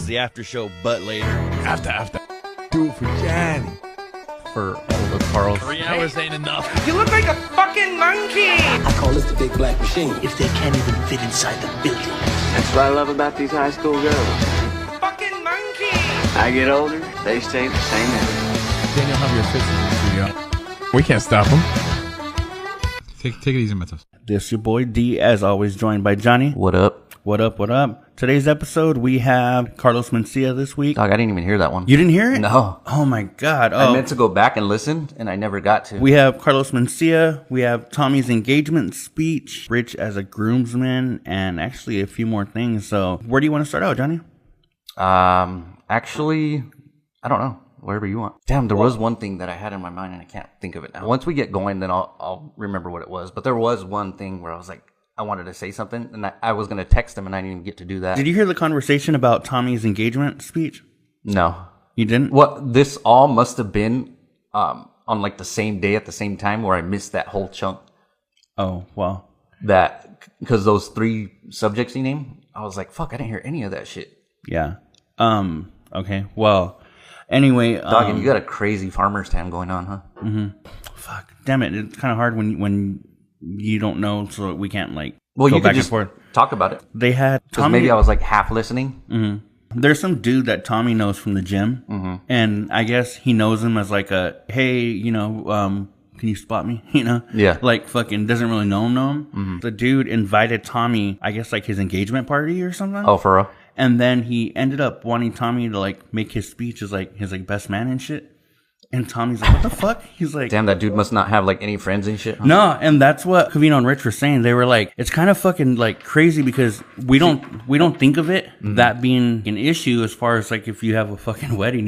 the after show, but later. After. Do it for Johnny. For all the Carlos. 3 hours ain't enough. You look like a fucking monkey! I call this the big black machine. If they can't even fit inside the building. That's what I love about these high school girls. Fucking monkey! I get older, they stay the same age. Daniel, have your fist in the studio. We can't stop him. Take it easy, Matos. This your boy D, as always, joined by Johnny. What up? What up? Today's episode, we have Carlos Mencia this week. Dog, I didn't even hear that one. You didn't hear it? No. Oh my God. I meant to go back and listen, and I never got to. We have Carlos Mencia. We have Tommy's engagement speech, Rich as a groomsman, and actually a few more things. So where do you want to start out, Johnny? Actually, I don't know. Wherever you want. Damn, there was one thing that I had in my mind, and I can't think of it now. Once we get going, then I'll remember what it was. But there was one thing where I was like, I wanted to say something, and I was going to text him, and I didn't even get to do that. Did you hear the conversation about Tommy's engagement speech? No. You didn't? What? This all must have been on like the same day at the same time where I missed that whole chunk. Oh, well. That, because those 3 subjects he named, I was like, fuck, I didn't hear any of that shit. Yeah. Okay, well, anyway. Dog, and you got a crazy farmer's town going on, huh? Mm-hmm. Fuck, damn it. It's kind of hard when you don't know, so we can't go you back could just and forth. Talk about it. They had Tommy. Maybe I was like half listening. Mm-hmm. There's some dude that Tommy knows from the gym, and I guess he knows him as like a, hey, can you spot me? Yeah. Like fucking doesn't really know him. Mm-hmm. The dude invited Tommy, I guess like his engagement party or something. Oh, for real? And then he ended up wanting Tommy to like make his speech as like his like best man and shit. And Tommy's like, what the fuck? He's like, damn, that dude must not have like any friends and shit. Huh? No, and that's what Covino and Rich were saying. They were like, it's kind of fucking like crazy because we don't think of it that being an issue as far as like if you have a fucking wedding,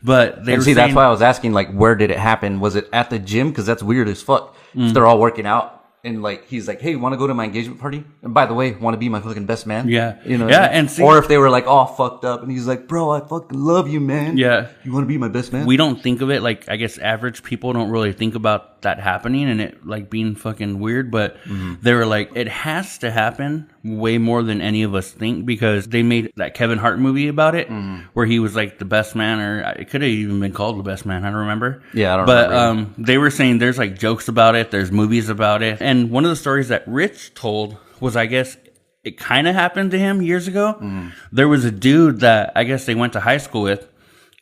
But they were saying, that's why I was asking like, where did it happen? Was it at the gym? Because that's weird as fuck. If they're all working out. And like he's like, hey, want to go to my engagement party? And by the way, want to be my fucking best man? Yeah, yeah. And see, or if they were like all fucked up, and he's like, bro, I fucking love you, man. Yeah, you want to be my best man? We don't think of it like I guess average people don't really think about that happening and it like being fucking weird. But they were like, it has to happen way more than any of us think because they made that Kevin Hart movie about it where he was like the best man, or it could have even been called The Best Man. I don't remember. Yeah, I don't remember. But they were saying there's like jokes about it. There's movies about it. And one of the stories that Rich told was, I guess, it kind of happened to him years ago. There was a dude that I guess they went to high school with,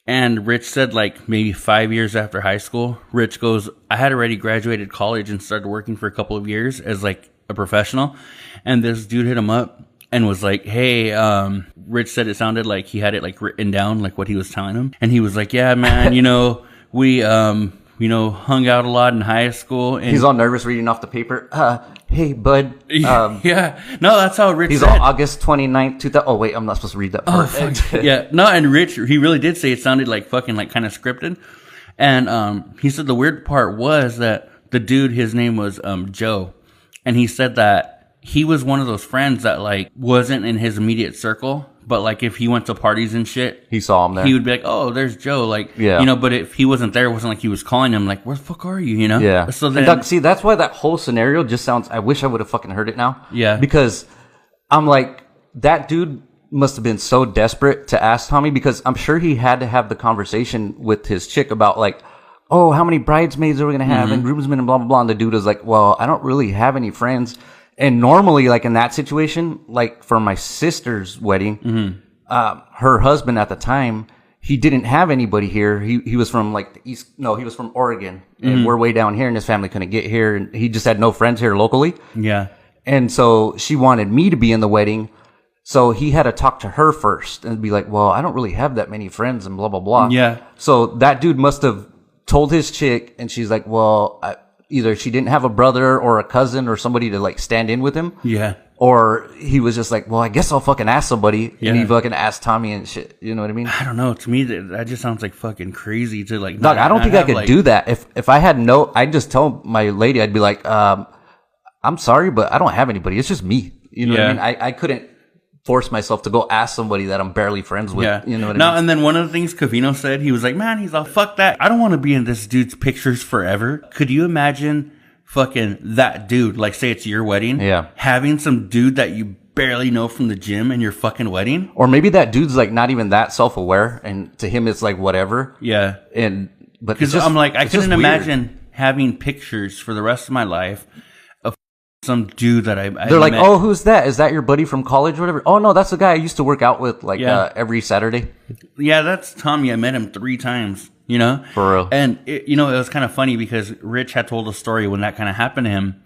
and Rich said like maybe 5 years after high school, Rich goes, I had already graduated college and started working for a couple of years as like a professional. And this dude hit him up and was like, hey, Rich said it sounded like he had it like written down, like what he was telling him. And he was like, yeah, man, we, hung out a lot in high school. And he's all nervous reading off the paper. Hey, bud. Yeah. No, that's how Rich he's said. On August 29th, 2000. Oh, wait, I'm not supposed to read that part. Oh, yeah. No, and Rich, he really did say it sounded like fucking like kind of scripted. And he said the weird part was that the dude, his name was Joe. And he said that he was one of those friends that like wasn't in his immediate circle. But like if he went to parties and shit, he saw him there. He would be like, "Oh, there's Joe." Like, but if he wasn't there, it wasn't like he was calling him like, "Where the fuck are you?" Yeah. So then, Doug, see, that's why that whole scenario just sounds. I wish I would have fucking heard it now. Yeah. Because I'm like, that dude must have been so desperate to ask Tommy because I'm sure he had to have the conversation with his chick about like, oh, how many bridesmaids are we gonna have and groomsmen and blah blah blah. And the dude was like, well, I don't really have any friends. And normally, like in that situation, like for my sister's wedding. Her husband at the time, he didn't have anybody here. He was from like the East. No, he was from Oregon, and we're way down here, and his family couldn't get here, and he just had no friends here locally. Yeah, and so she wanted me to be in the wedding, so he had to talk to her first and be like, "Well, I don't really have that many friends," and blah blah blah. Yeah. So that dude must have told his chick, and she's like, "Well, either she didn't have a brother or a cousin or somebody to like stand in with him." Yeah. Or he was just like, well, I guess I'll fucking ask somebody. Yeah. And he fucking asked Tommy and shit. You know what I mean? I don't know. To me, that just sounds like fucking crazy to like. Dog, I don't think I could do that. If I had I'd just tell my lady, I'd be like, I'm sorry, but I don't have anybody. It's just me. You know what I mean? I couldn't force myself to go ask somebody that I'm barely friends with. Yeah. You know what I mean? And then one of the things Covino said, he was like, man, he's all, fuck that. I don't want to be in this dude's pictures forever. Could you imagine fucking that dude, like say it's your wedding, having some dude that you barely know from the gym in your fucking wedding. Or maybe that dude's like not even that self-aware, and to him it's like whatever. Yeah. But because I'm like, I couldn't imagine having pictures for the rest of my life of some dude that I They're like, met. oh, who's that? Is that your buddy from college or whatever? Oh, no, that's the guy I used to work out with every Saturday. Yeah, that's Tommy. I met him 3 times, you know? For real. And, it was kind of funny because Rich had told a story when that kind of happened to him.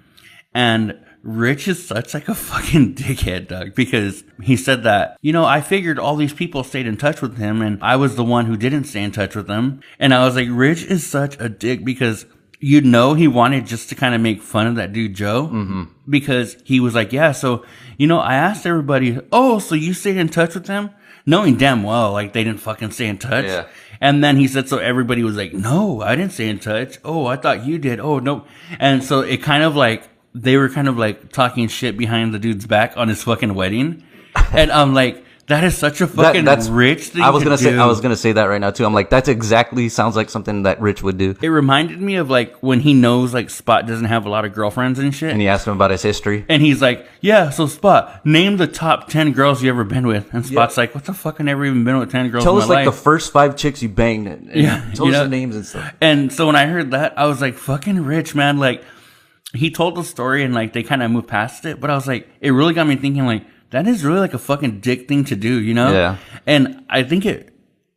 And Rich is such like a fucking dickhead, Doug, because he said that, I figured all these people stayed in touch with him and I was the one who didn't stay in touch with them. And I was like, Rich is such a dick because he wanted just to kind of make fun of that dude, Joe, because he was like, yeah, so, I asked everybody, oh, so you stayed in touch with them? Knowing damn well, like they didn't fucking stay in touch. Yeah. And then he said, so everybody was like, no, I didn't stay in touch. Oh, I thought you did. Oh, no. And so it kind of like, they were kind of like talking shit behind the dude's back on his fucking wedding. And I'm like, that is such a fucking Rich thing I was to do. I was gonna say that right now too. I'm like, that's exactly sounds like something that Rich would do. It reminded me of like when he knows like Spot doesn't have a lot of girlfriends and shit. And he asked him about his history. And he's like, yeah, so Spot, name the top 10 girls you ever been with. And Spot's like, what the fuck? I never even been with 10 girls Tell in us my like life. the first 5 chicks you banged. And tell us their names and stuff. And so when I heard that, I was like, fucking Rich, man. Like, he told the story and like they kind of moved past it. But I was like, it really got me thinking like, that is really like a fucking dick thing to do, Yeah. And I think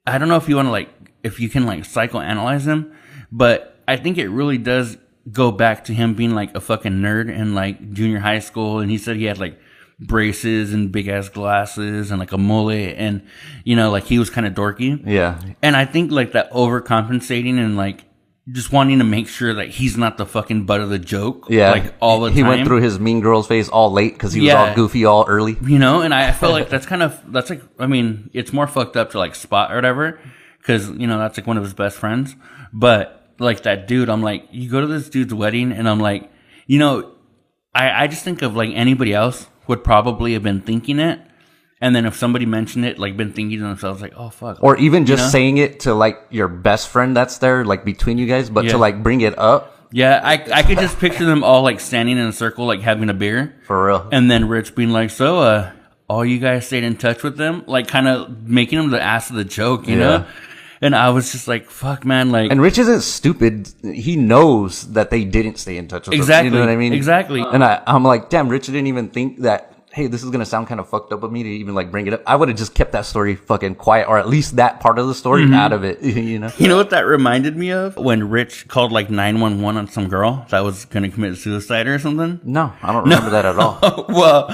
I don't know if you want to like, if you can like psychoanalyze him, but I think it really does go back to him being like a fucking nerd in like junior high school. And he said he had like braces and big ass glasses and like a mullet and, like he was kind of dorky. Yeah. And I think like that overcompensating and like, just wanting to make sure that he's not the fucking butt of the joke. Yeah. Like all the time. He went through his Mean Girls phase all late because he was all goofy all early. And I feel like that's like, I mean, it's more fucked up to like Spot or whatever. Cause, that's like one of his best friends. But like that dude, I'm like, you go to this dude's wedding and I'm like, I just think of like anybody else would probably have been thinking it. And then if somebody mentioned it, like been thinking to themselves, like, oh, fuck. Or even just saying it to like your best friend that's there, like between you guys, but to like bring it up. Yeah, I could just picture them all like standing in a circle, like having a beer. For real. And then Rich being like, so, all you guys stayed in touch with them? Like kind of making them the ass of the joke, you know? And I was just like, fuck, man. Like, and Rich isn't stupid. He knows that they didn't stay in touch with exactly, them. You know what I mean? Exactly. And I'm like, damn, Rich didn't even think that, hey, this is going to sound kind of fucked up of me to even like bring it up. I would have just kept that story fucking quiet, or at least that part of the story out of it, You know what that reminded me of? When Rich called like 911 on some girl that was going to commit suicide or something? No, I don't remember that at all. Well,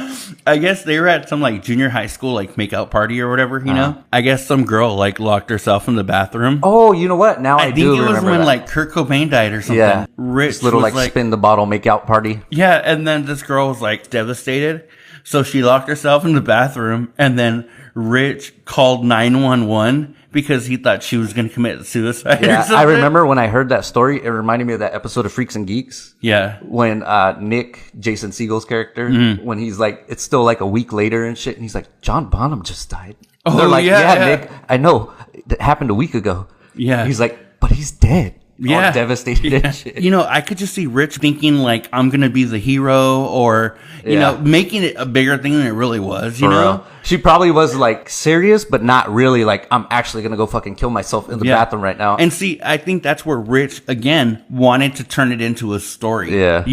I guess they were at some like junior high school like make-out party or whatever, you know? I guess some girl like locked herself in the bathroom. Oh, you know what? Now I do remember think it was when that. like Kurt Cobain died or something. Yeah. Rich this little was like spin the bottle make-out party. Yeah, and then this girl was like devastated. So she locked herself in the bathroom, and then Rich called 911 because he thought she was going to commit suicide. Yeah, or something. I remember when I heard that story, it reminded me of that episode of Freaks and Geeks. Yeah. When Nick, Jason Segel's character, when he's like, it's still like a week later and shit, and he's like, John Bonham just died. Oh, they're like, yeah, Nick, I know. It happened a week ago. Yeah. He's like, but he's dead. Yeah. All devastated and shit. I could just see Rich thinking like, I'm going to be the hero, or, you know, making it a bigger thing than it really was, you know? She probably was like serious, but not really like, I'm actually going to go fucking kill myself in the bathroom right now. And see, I think that's where Rich, again, wanted to turn it into a story. Yeah.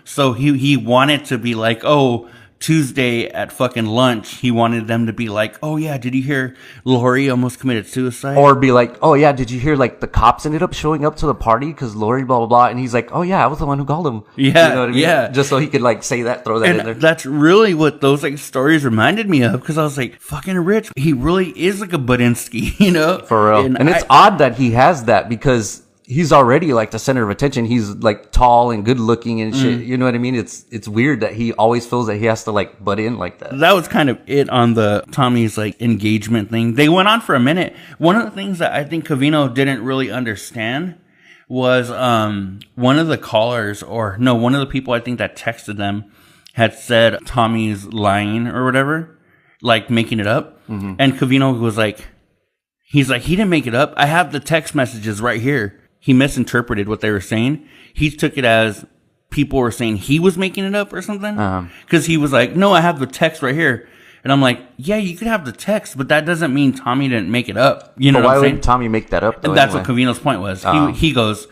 So he wanted to be like, oh, Tuesday at fucking lunch, he wanted them to be like, oh yeah, did you hear Lori almost committed suicide? Or be like, oh yeah, did you hear like the cops ended up showing up to the party because Lori blah blah blah, and he's like, oh yeah, I was the one who called him. Yeah, you know what I mean? yeah. Just so he could like say that, throw that in there. That's really what those like stories reminded me of, because I was like, fucking Rich, he really is like a Budinsky, For real. And it's odd that he has that, because he's already like the center of attention. He's like tall and good looking and shit. You know what I mean? It's weird that he always feels that he has to like butt in like that. That was kind of it on the Tommy's like engagement thing. They went on for a minute. One of the things that I think Covino didn't really understand was one of the callers, or no, one of the people I think that texted them had said Tommy's lying or whatever, like making it up. And Covino was like, he's like, he didn't make it up. I have the text messages right here. He misinterpreted what they were saying. He took it as people were saying he was making it up or something. Because he was like, no, I have the text right here. And I'm like, yeah, you could have the text, but that doesn't mean Tommy didn't make it up. You know But what why I'm saying? would Tommy make that up, though? And that's anyway? what Covino's point was. He goes,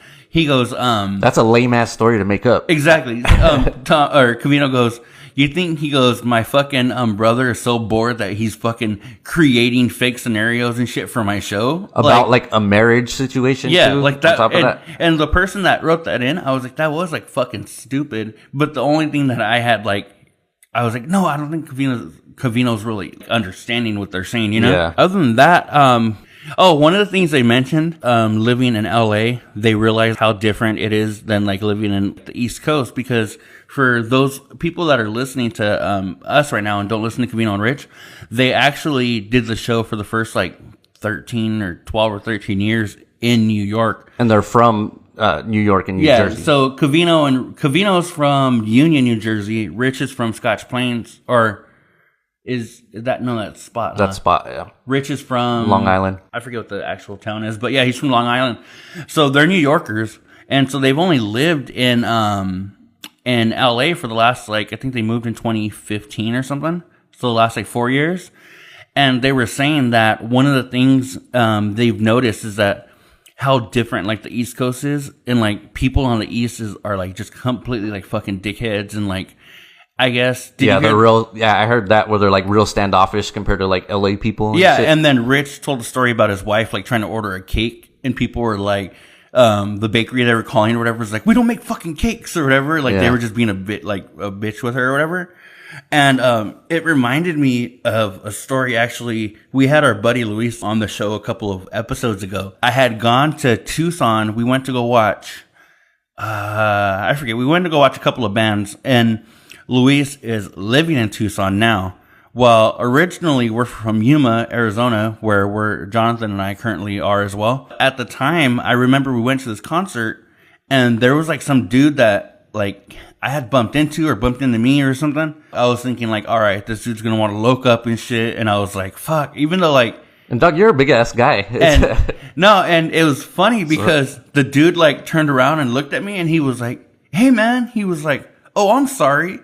That's a lame-ass story to make up. exactly. Covino goes, you think, he goes, my fucking brother is so bored that he's fucking creating fake scenarios and shit for my show? About, like, a marriage situation, yeah, too, like that. on top of And, that? and the person that wrote that in, I was like, that was like fucking stupid. But the only thing that I had, like, I was like, no, I don't think Covino's really understanding what they're saying, you know? Yeah. Other than that, one of the things they mentioned, living in LA, they realized how different it is than like living in the East Coast, because for those people that are listening to us right now and don't listen to Covino and Rich, they actually did the show for the first like 13 or 12 or 13 years in New York. And they're from New York and New Jersey. So Covino's from Union, New Jersey. Rich is from Scotch Plains, or is that that spot? That spot, yeah. Rich is from Long Island. I forget what the actual town is, but yeah, he's from Long Island. So they're New Yorkers, and so they've only lived in LA for the last, like, I think they moved in 2015 or something. So the last like 4 years, and they were saying that one of the things they've noticed is that how different like the East Coast is, and like people on the East are like just completely like fucking dickheads, and like, I guess. They're real. Yeah, I heard that, where they're like real standoffish compared to like LA people. And yeah, shit. and then Rich told a story about his wife like trying to order a cake, and people were like, the bakery they were calling or whatever was like, we don't make fucking cakes or whatever. Like they were just being a bit like a bitch with her or whatever. And it reminded me of a story. Actually, we had our buddy Luis on the show a couple of episodes ago. I had gone to Tucson. We went to go watch, I forget. We went to go watch a couple of bands, and Luis is living in Tucson now. Well, originally we're from Yuma, Arizona, where Jonathan and I currently are as well. At the time, I remember we went to this concert, and there was like some dude that like I had bumped into me or something. I was thinking like, all right, this dude's gonna want to loke up and shit. And I was like, fuck, even though like, and Doug, you're a big ass guy. And it was funny because the dude like turned around and looked at me, and he was like, hey man, he was like, oh, I'm sorry.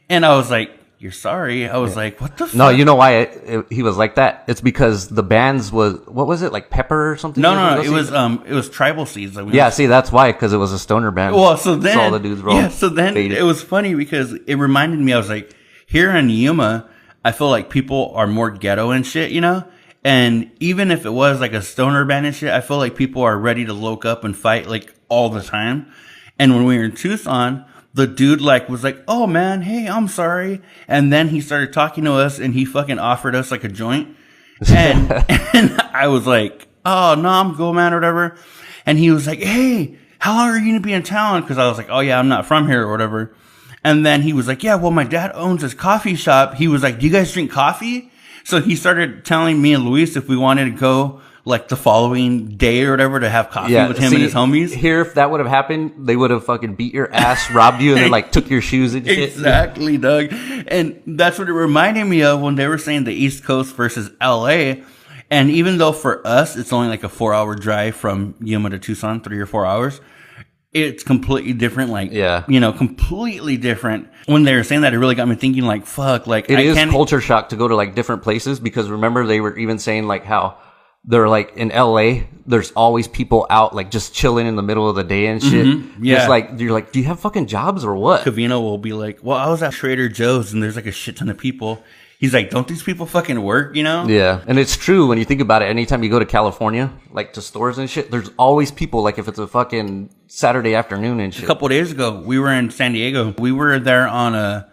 And I was like, you're sorry? I was like, what the fuck? No, you know why he was like that? It's because the bands was, what was it, like Pepper or something? No, it was Tribal Seeds. See, that's why, because it was a stoner band. Well, so then all the dudes were faded. It was funny because it reminded me, I was like, here in Yuma, I feel like people are more ghetto and shit, you know? And even if it was like a stoner band and shit, I feel like people are ready to loke up and fight like all the time. And when we were in Tucson, the dude like was like, oh man, hey, I'm sorry. And then he started talking to us, and he fucking offered us like a joint. And, and I was like, oh no, I'm cool, man, or whatever. And he was like, hey, how long are you going to be in town? Cause I was like, oh yeah, I'm not from here or whatever. And then he was like, yeah, well, my dad owns this coffee shop. He was like, do you guys drink coffee? So he started telling me and Luis if we wanted to go like the following day or whatever to have coffee with him and his homies. Here, if that would have happened, they would have fucking beat your ass, robbed you, and then like took your shoes and shit. Exactly, Doug. And that's what it reminded me of when they were saying the East Coast versus LA. And even though for us, it's only like a 4-hour drive from Yuma to Tucson, 3 or 4 hours, it's completely different. Like, you know, completely different. When they were saying that, it really got me thinking like, fuck, like it is culture shock to go to like different places, because remember they were even saying like how they're like in LA, there's always people out like just chilling in the middle of the day and shit. Mm-hmm. Yeah. Just like, you're like, do you have fucking jobs or what? Covino will be like, well, I was at Trader Joe's and there's like a shit ton of people. He's like, don't these people fucking work, you know? Yeah. And it's true when you think about it. Anytime you go to California, like to stores and shit, there's always people, like if it's a fucking Saturday afternoon and shit. A couple of days ago, we were in San Diego. We were there on a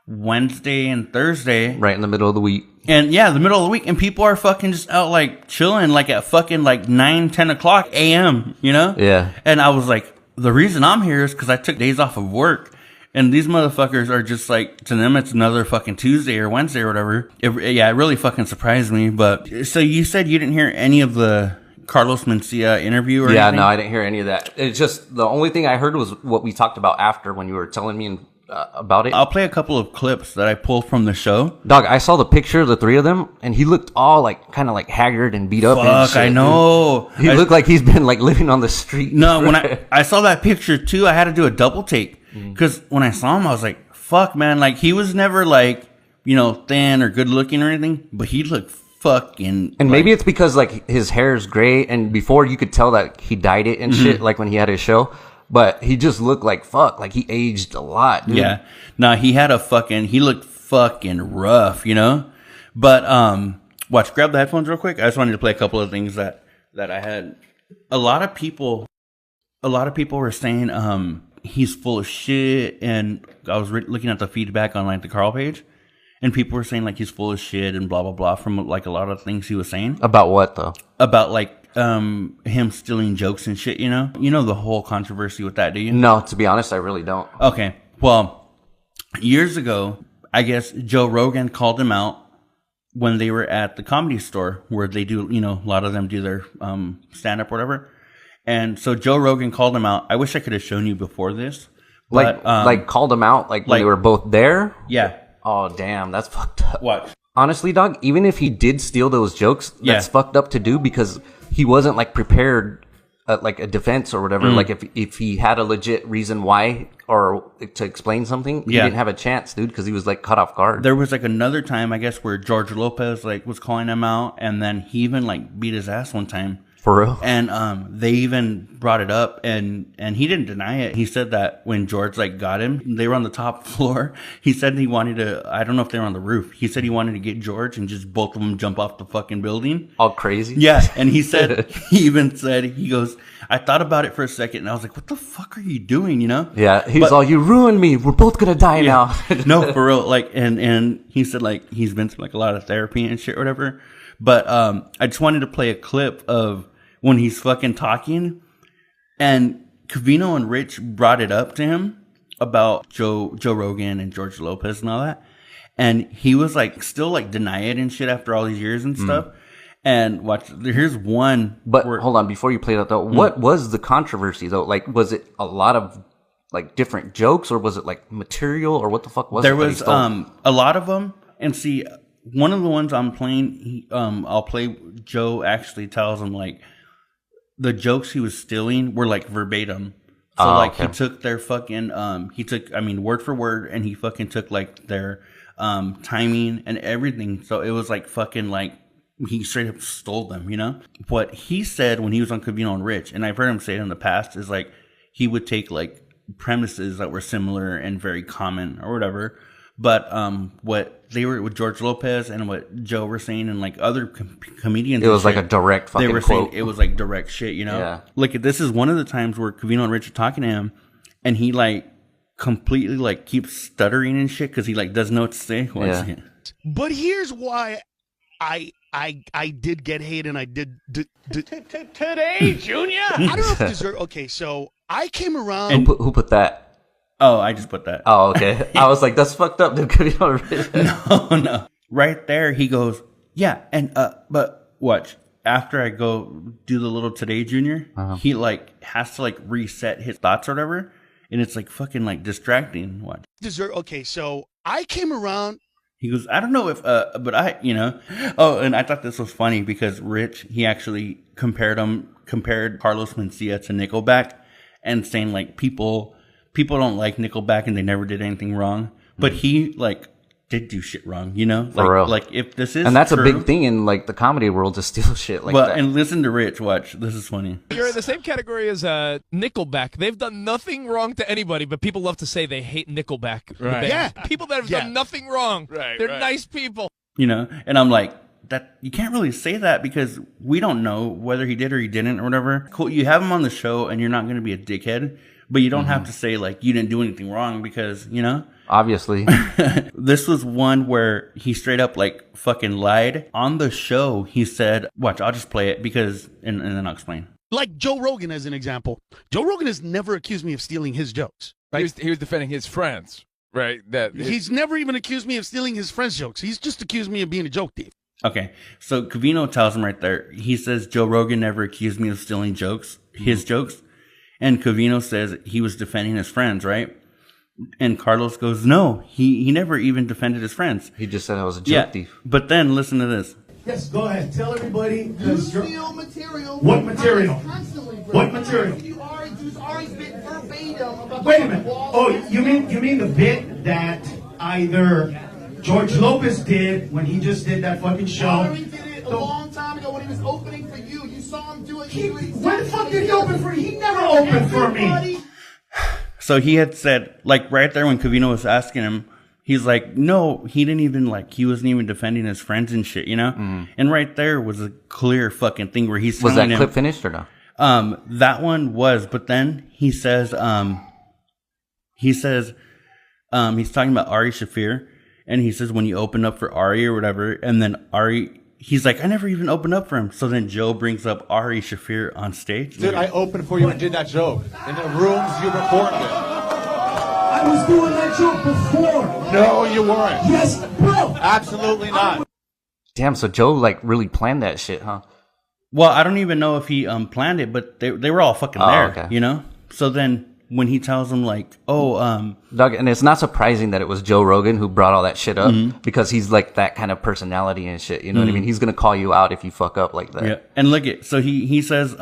Wednesday and Thursday. Right in the middle of the week. And yeah, the middle of the week. And people are fucking just out like chilling like at fucking like 9, 10 o'clock a.m., you know? Yeah. And I was like, the reason I'm here is because I took days off of work. And these motherfuckers are just like, to them, it's another fucking Tuesday or Wednesday or whatever. It really fucking surprised me. But so you said you didn't hear any of the Carlos Mencia interview or anything? Yeah, no, I didn't hear any of that. It's just the only thing I heard was what we talked about after when you were telling me about it. I'll play a couple of clips that I pulled from the show. Dog, I saw the picture of the three of them, and he looked all like kind of like haggard and beat up. And shit, I know. Dude. He looked like he's been like living on the street. No, when I saw that picture too, I had to do a double take. Because when I saw him, I was like, fuck, man. Like, he was never like, thin or good looking or anything, but he looked fucking. And maybe it's because like his hair is gray, and before you could tell that he dyed it and shit, like when he had his show. But he just looked like fuck, like he aged a lot, dude. Yeah. No, he looked fucking rough, But, watch, grab the headphones real quick. I just wanted to play a couple of things that I had. A lot of people were saying, he's full of shit. And I was looking at the feedback on like the Carl page, and people were saying like he's full of shit and blah, blah, blah from like a lot of things he was saying. About what though? About like, him stealing jokes and shit, the whole controversy with that, do you? No, to be honest, I really don't. Okay. Well, years ago, I guess Joe Rogan called him out when they were at the Comedy Store where they do, a lot of them do their stand-up or whatever. And so Joe Rogan called him out. I wish I could have shown you before this. But, like called him out like when they were both there? Yeah. Oh, damn. That's fucked up. What? Honestly, dog, even if he did steal those jokes, that's fucked up to do because he wasn't like prepared like a defense or whatever. Like if he had a legit reason why or to explain something, he didn't have a chance, dude, because he was like caught off guard. There was like another time, I guess, where George Lopez like was calling him out, and then he even like beat his ass one time. For real? And they even brought it up, and he didn't deny it. He said that when George like got him, they were on the top floor. He said he wanted to, I don't know if they were on the roof. He said he wanted to get George and just both of them jump off the fucking building. All crazy? Yeah. And he said, he even said, he goes, I thought about it for a second, and I was like, what the fuck are you doing, Yeah. He was all, you ruined me. We're both going to die now. No, for real. Like, and he said like he's been through like a lot of therapy and shit or whatever. But I just wanted to play a clip of when he's fucking talking, and Covino and Rich brought it up to him about Joe Rogan and George Lopez and all that. And he was like, still like deny it and shit after all these years and stuff. And watch, here's one. But hold on, before you play that though, what was the controversy though? Like, was it a lot of like different jokes, or was it like material, or what the fuck was it? There was a lot of them. And see, one of the ones I'm playing, I'll play. Joe actually tells him like the jokes he was stealing were like verbatim. So he took their fucking word for word, and he fucking took like their timing and everything. So it was like fucking like he straight up stole them, What he said when he was on Covino and Rich, and I've heard him say it in the past, is like he would take like premises that were similar and very common or whatever. But what they were with George Lopez and what Joe were saying and like other comedians, it was like a direct fucking they were quote. Saying it was like direct shit, Yeah. Look, this is one of the times where Covino and Rich are talking to him, and he like completely like keeps stuttering and shit because he like doesn't know what to say. Yeah. But here's why I did get hate, and I did Today, Junior. I don't know if it deserves. Okay, so I came around. And who put that? Oh, I just put that. Oh, okay. I was like, that's fucked up, dude. No. Right there, he goes, yeah, and but watch. After I go do the little Today Junior, he like has to like reset his thoughts or whatever, and it's like fucking like distracting. Watch. Okay, so I came around. He goes, I don't know if, but I, Oh, and I thought this was funny because Rich, he actually compared Carlos Mencia to Nickelback, and saying like people don't like Nickelback and they never did anything wrong, but he like did do shit wrong, Like, for real. Like if this is and that's true, a big thing in like the comedy world, to steal shit like that. And listen to Rich. Watch, this is funny. You're in the same category as Nickelback. They've done nothing wrong to anybody, but people love to say they hate Nickelback. Right. Yeah. People that have done nothing wrong. Right. They're nice people. And I'm like, that you can't really say that because we don't know whether he did or he didn't or whatever. Cool, you have him on the show, and you're not going to be a dickhead. But you don't have to say, like, you didn't do anything wrong because, Obviously. This was one where he straight up, like, fucking lied. On the show, he said, watch, I'll just play it because, and then I'll explain. Like Joe Rogan as an example. Joe Rogan has never accused me of stealing his jokes. Right? He was defending his friends, right? He's never even accused me of stealing his friends' jokes. He's just accused me of being a joke thief. Okay, so Covino tells him right there, he says, Joe Rogan never accused me of stealing jokes, his jokes. And Covino says he was defending his friends, right? And Carlos goes, no, he never even defended his friends. He just said I was a joke thief. But then listen to this. Yes, go ahead. Tell everybody. You steal material. What material? Constantly, bro. What material? You always been verbatim Wait a minute. Oh, you mean the bit that either George Lopez did when he just did that fucking show? He did it a long time ago when he was opening for you. You saw him do it. When the fuck did he open for you? He never opened for me. So he had said, like, right there when Covino was asking him, he's like, no, he didn't even, like, he wasn't even defending his friends and shit, you know? And right there was a clear fucking thing where he's telling him. Was that clip finished or no? That one was, but then he says, he's talking about Ari Shaffir, and he says when you open up for Ari or whatever, and then Ari, he's like, I never even opened up for him. So then Joe brings up Ari Shaffir on stage. Dude, I opened for you and did that joke in the rooms you recorded it. I was doing that joke before. No, you weren't. Yes, bro. Absolutely not. Damn, so Joe like really planned that shit, huh? Well, I don't even know if he planned it, but they were all fucking there, okay. you know? So then when he tells them like, oh, Doug, and it's not surprising that it was Joe Rogan who brought all that shit up because he's like that kind of personality and shit. You know what I mean? He's going to call you out if you fuck up like that. Yeah. And look at, so he says,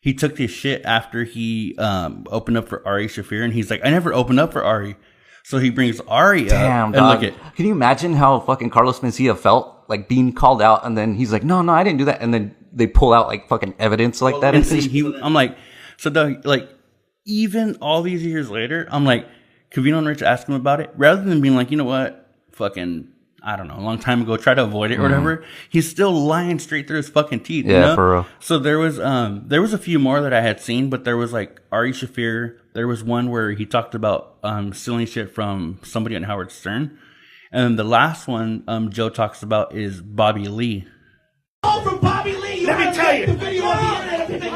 he took this shit after he opened up for Ari Shaffir, and he's like, I never opened up for Ari. So he brings Ari Damn, up. dog. And look at, can you imagine how fucking Carlos Mencia felt like being called out, and then he's like, no, I didn't do that, and then they pull out like fucking evidence like that. And see, I'm like, so Doug, like, even all these years later, I'm like, Covino and Rich asked him about it, rather than being like, you know what, fucking, I don't know, a long time ago, try to avoid it or whatever. He's still lying straight through his fucking teeth. Yeah, you know? for real. So there was a few more that I had seen, but there was like Ari Shaffir. There was one where he talked about stealing shit from somebody on Howard Stern, and the last one Joe talks about is Bobby Lee. Oh, from Bobby Lee. Let me tell you. The video on the internet of him and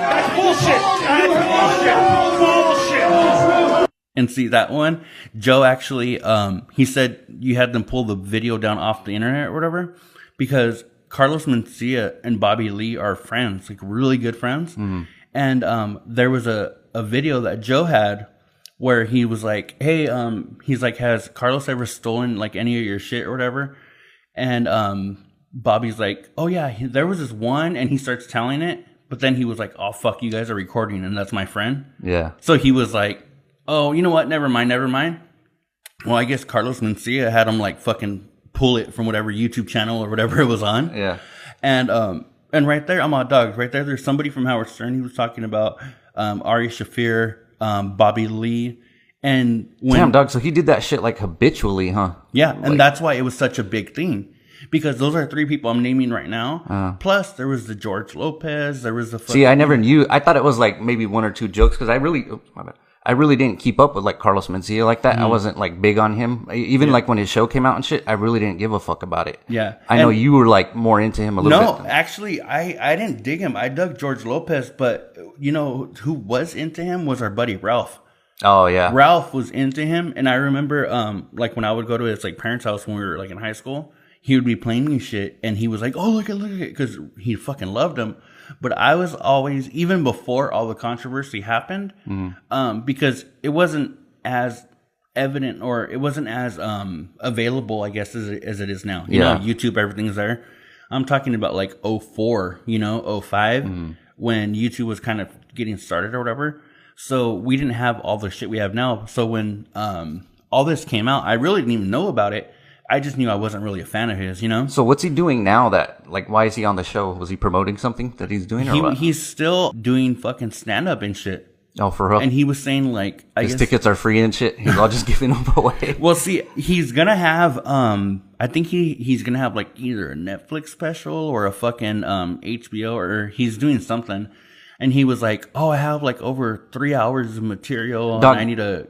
That's bullshit. That's bullshit. And see that one, Joe actually, he said you had them pull the video down off the internet or whatever, because Carlos Mencia and Bobby Lee are friends, like really good friends. And there was a video that Joe had where he was like, hey, he's like, has Carlos ever stolen like any of your shit or whatever? And Bobby's like, oh yeah, there was this one, and he starts telling it, but then he was like, oh fuck, you guys are recording, and that's my friend. Yeah. So he was like, oh, you know what? Never mind. Well, I guess Carlos Mencia had him like fucking pull it from whatever YouTube channel or whatever it was on. Yeah. And right there, I'm on dogs. Right there, there's somebody from Howard Stern. He was talking about Ari Shaffir, Bobby Lee, and damn, dog. So he did that shit like habitually, huh? Yeah, and that's why it was such a big thing. Because those are three people I'm naming right now. Plus, there was the George Lopez. There was the see, I never knew. I thought it was like maybe one or two jokes because I really didn't keep up with like Carlos Mencia like that. I wasn't like big on him. Even like when his show came out and shit, I really didn't give a fuck about it. Yeah. I know you were like more into him a little bit. No, actually, I didn't dig him. I dug George Lopez, but you know who was into him was our buddy Ralph. Oh yeah. Ralph was into him, and I remember like when I would go to his like parents' house when we were like in high school, he would be playing me shit, and he was like, "Oh, look at it," because he fucking loved him. But I was always, even before all the controversy happened, because it wasn't as evident or it wasn't as available, I guess, as it is now. You know, YouTube, everything's there. I'm talking about like 04, you know, 05, when YouTube was kind of getting started or whatever. So we didn't have all the shit we have now. So when all this came out, I really didn't even know about it. I just knew I wasn't really a fan of his, you know? So what's he doing now that, like, why is he on the show? Was he promoting something that he's doing or what? He's still doing fucking stand-up and shit. Oh, for real? And he was saying, like, I his guess tickets are free and shit. He's all just giving them away. Well, see, he's gonna have, I think he's gonna have, like, either a Netflix special or a fucking HBO, or he's doing something. And he was like, oh, I have, like, over 3 hours of material. Dog, I need to...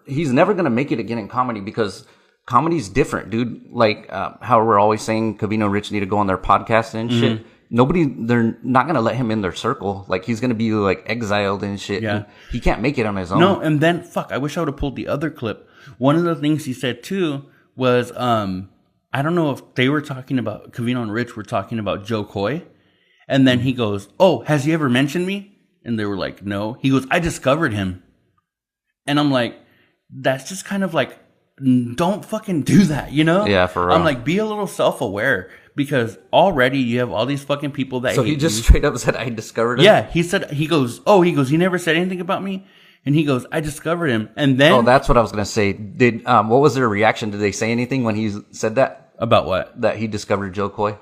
He's never gonna make it again in comedy because... comedy's different, dude. Like how we're always saying Covino and Rich need to go on their podcast and shit. They're not going to let him in their circle. Like he's going to be like exiled and shit. Yeah. He can't make it on his own. No, and then, fuck, I wish I would have pulled the other clip. One of the things he said too was, I don't know if they were talking about, Covino and Rich were talking about Joe Coy. And then he goes, oh, has he ever mentioned me? And they were like, no. He goes, I discovered him. And I'm like, that's just kind of like, don't fucking do that, you know? Yeah, for real. I'm like, be a little self-aware. because already you have all these fucking people that So hate he just you. straight up said, I discovered him? Yeah, he goes, he never said anything about me. And he goes, I discovered him. And then... Oh, that's what I was going to say. What was their reaction? Did they say anything when he said that? About what? That he discovered Joe Coy?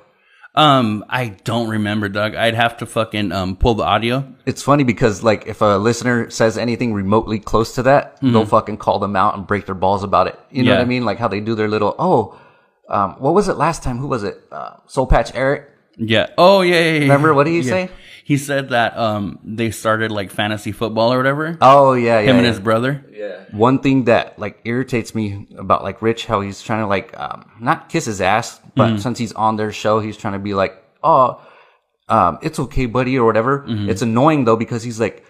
I don't remember, Doug. I'd have to fucking pull the audio. It's funny because, like, if a listener says anything remotely close to that, they'll fucking call them out and break their balls about it. You know what I mean? Like how they do their little, what was it last time? Who was it? Soul Patch Eric? Yeah. Oh, yeah. Remember what did he say? He said that they started like fantasy football or whatever. Oh, yeah. Him and his brother. Yeah. One thing that like irritates me about like Rich, how he's trying to like not kiss his ass, but since he's on their show, he's trying to be like, it's okay, buddy, or whatever. It's annoying though because he's like,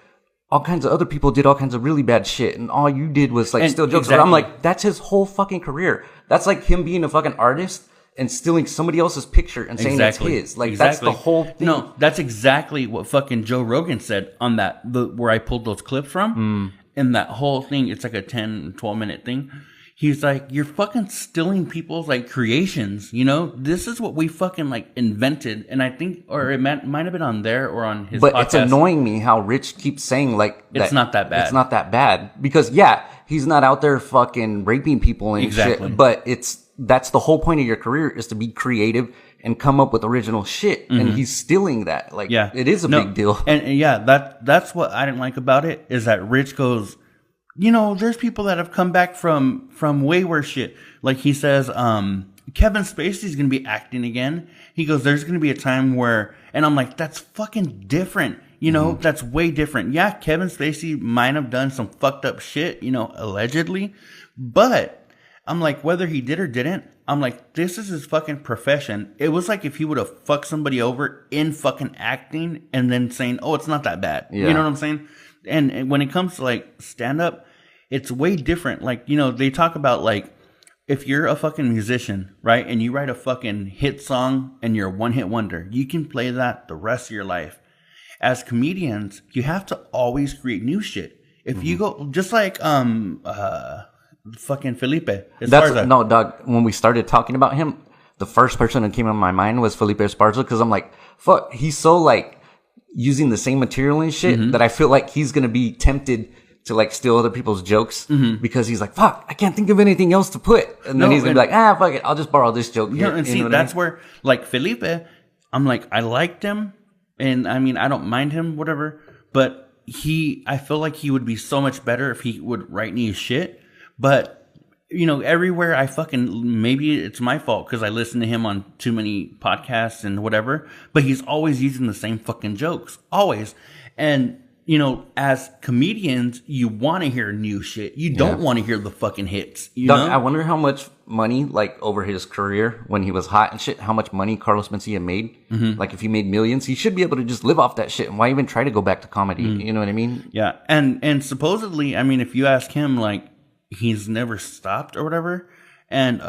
all kinds of other people did all kinds of really bad shit, and all you did was like steal jokes. But I'm like, that's his whole fucking career. That's like him being a fucking artist and stealing somebody else's picture and saying it's his. Like, that's the whole thing. No, that's exactly what fucking Joe Rogan said on that, where I pulled those clips from. And that whole thing, it's like a 10, 12-minute thing. He's like, you're fucking stealing people's, like, creations, you know? This is what we fucking, like, invented. And I think, or it might have been on there or on his podcast. But it's annoying me how Rich keeps saying, like... It's not that bad. It's not that bad. Because, yeah, he's not out there fucking raping people and shit. But that's the whole point of your career, is to be creative and come up with original shit. And he's stealing that. Like, it is a big deal. And yeah, that's what I didn't like about it, is that Rich goes, you know, there's people that have come back from way worse shit. Like he says, Kevin Spacey's going to be acting again. He goes, there's going to be a time where, and I'm like, that's fucking different. You know, that's way different. Yeah, Kevin Spacey might have done some fucked up shit, you know, allegedly. But I'm like, whether he did or didn't, I'm like, this is his fucking profession. It was like if he would have fucked somebody over in fucking acting and then saying, oh, it's not that bad. Yeah. You know what I'm saying? And when it comes to like stand up, it's way different. Like, you know, they talk about like, if you're a fucking musician, right, and you write a fucking hit song and you're a one-hit wonder, you can play that the rest of your life. As comedians, you have to always create new shit. If you go, just like fucking Felipe. No, dog. When we started talking about him, the first person that came in my mind was Felipe Esparza, because I'm like, fuck, he's so like using the same material and shit that I feel like he's gonna be tempted to like steal other people's jokes because he's like, fuck, I can't think of anything else to put, and then he's gonna be like, fuck it, I'll just borrow this joke. Yeah, and see, that's where like Felipe, I'm like, I liked him, and I mean, I don't mind him, whatever, but I feel like he would be so much better if he would write new shit. But, you know, everywhere maybe it's my fault because I listen to him on too many podcasts and whatever, but he's always using the same fucking jokes. Always. And, you know, as comedians, you want to hear new shit. You don't want to hear the fucking hits. You know? I wonder how much money, like, over his career when he was hot and shit, how much money Carlos Mencia made. Like, if he made millions, he should be able to just live off that shit. And why even try to go back to comedy? You know what I mean? Yeah. And supposedly, I mean, if you ask him, like, he's never stopped or whatever. And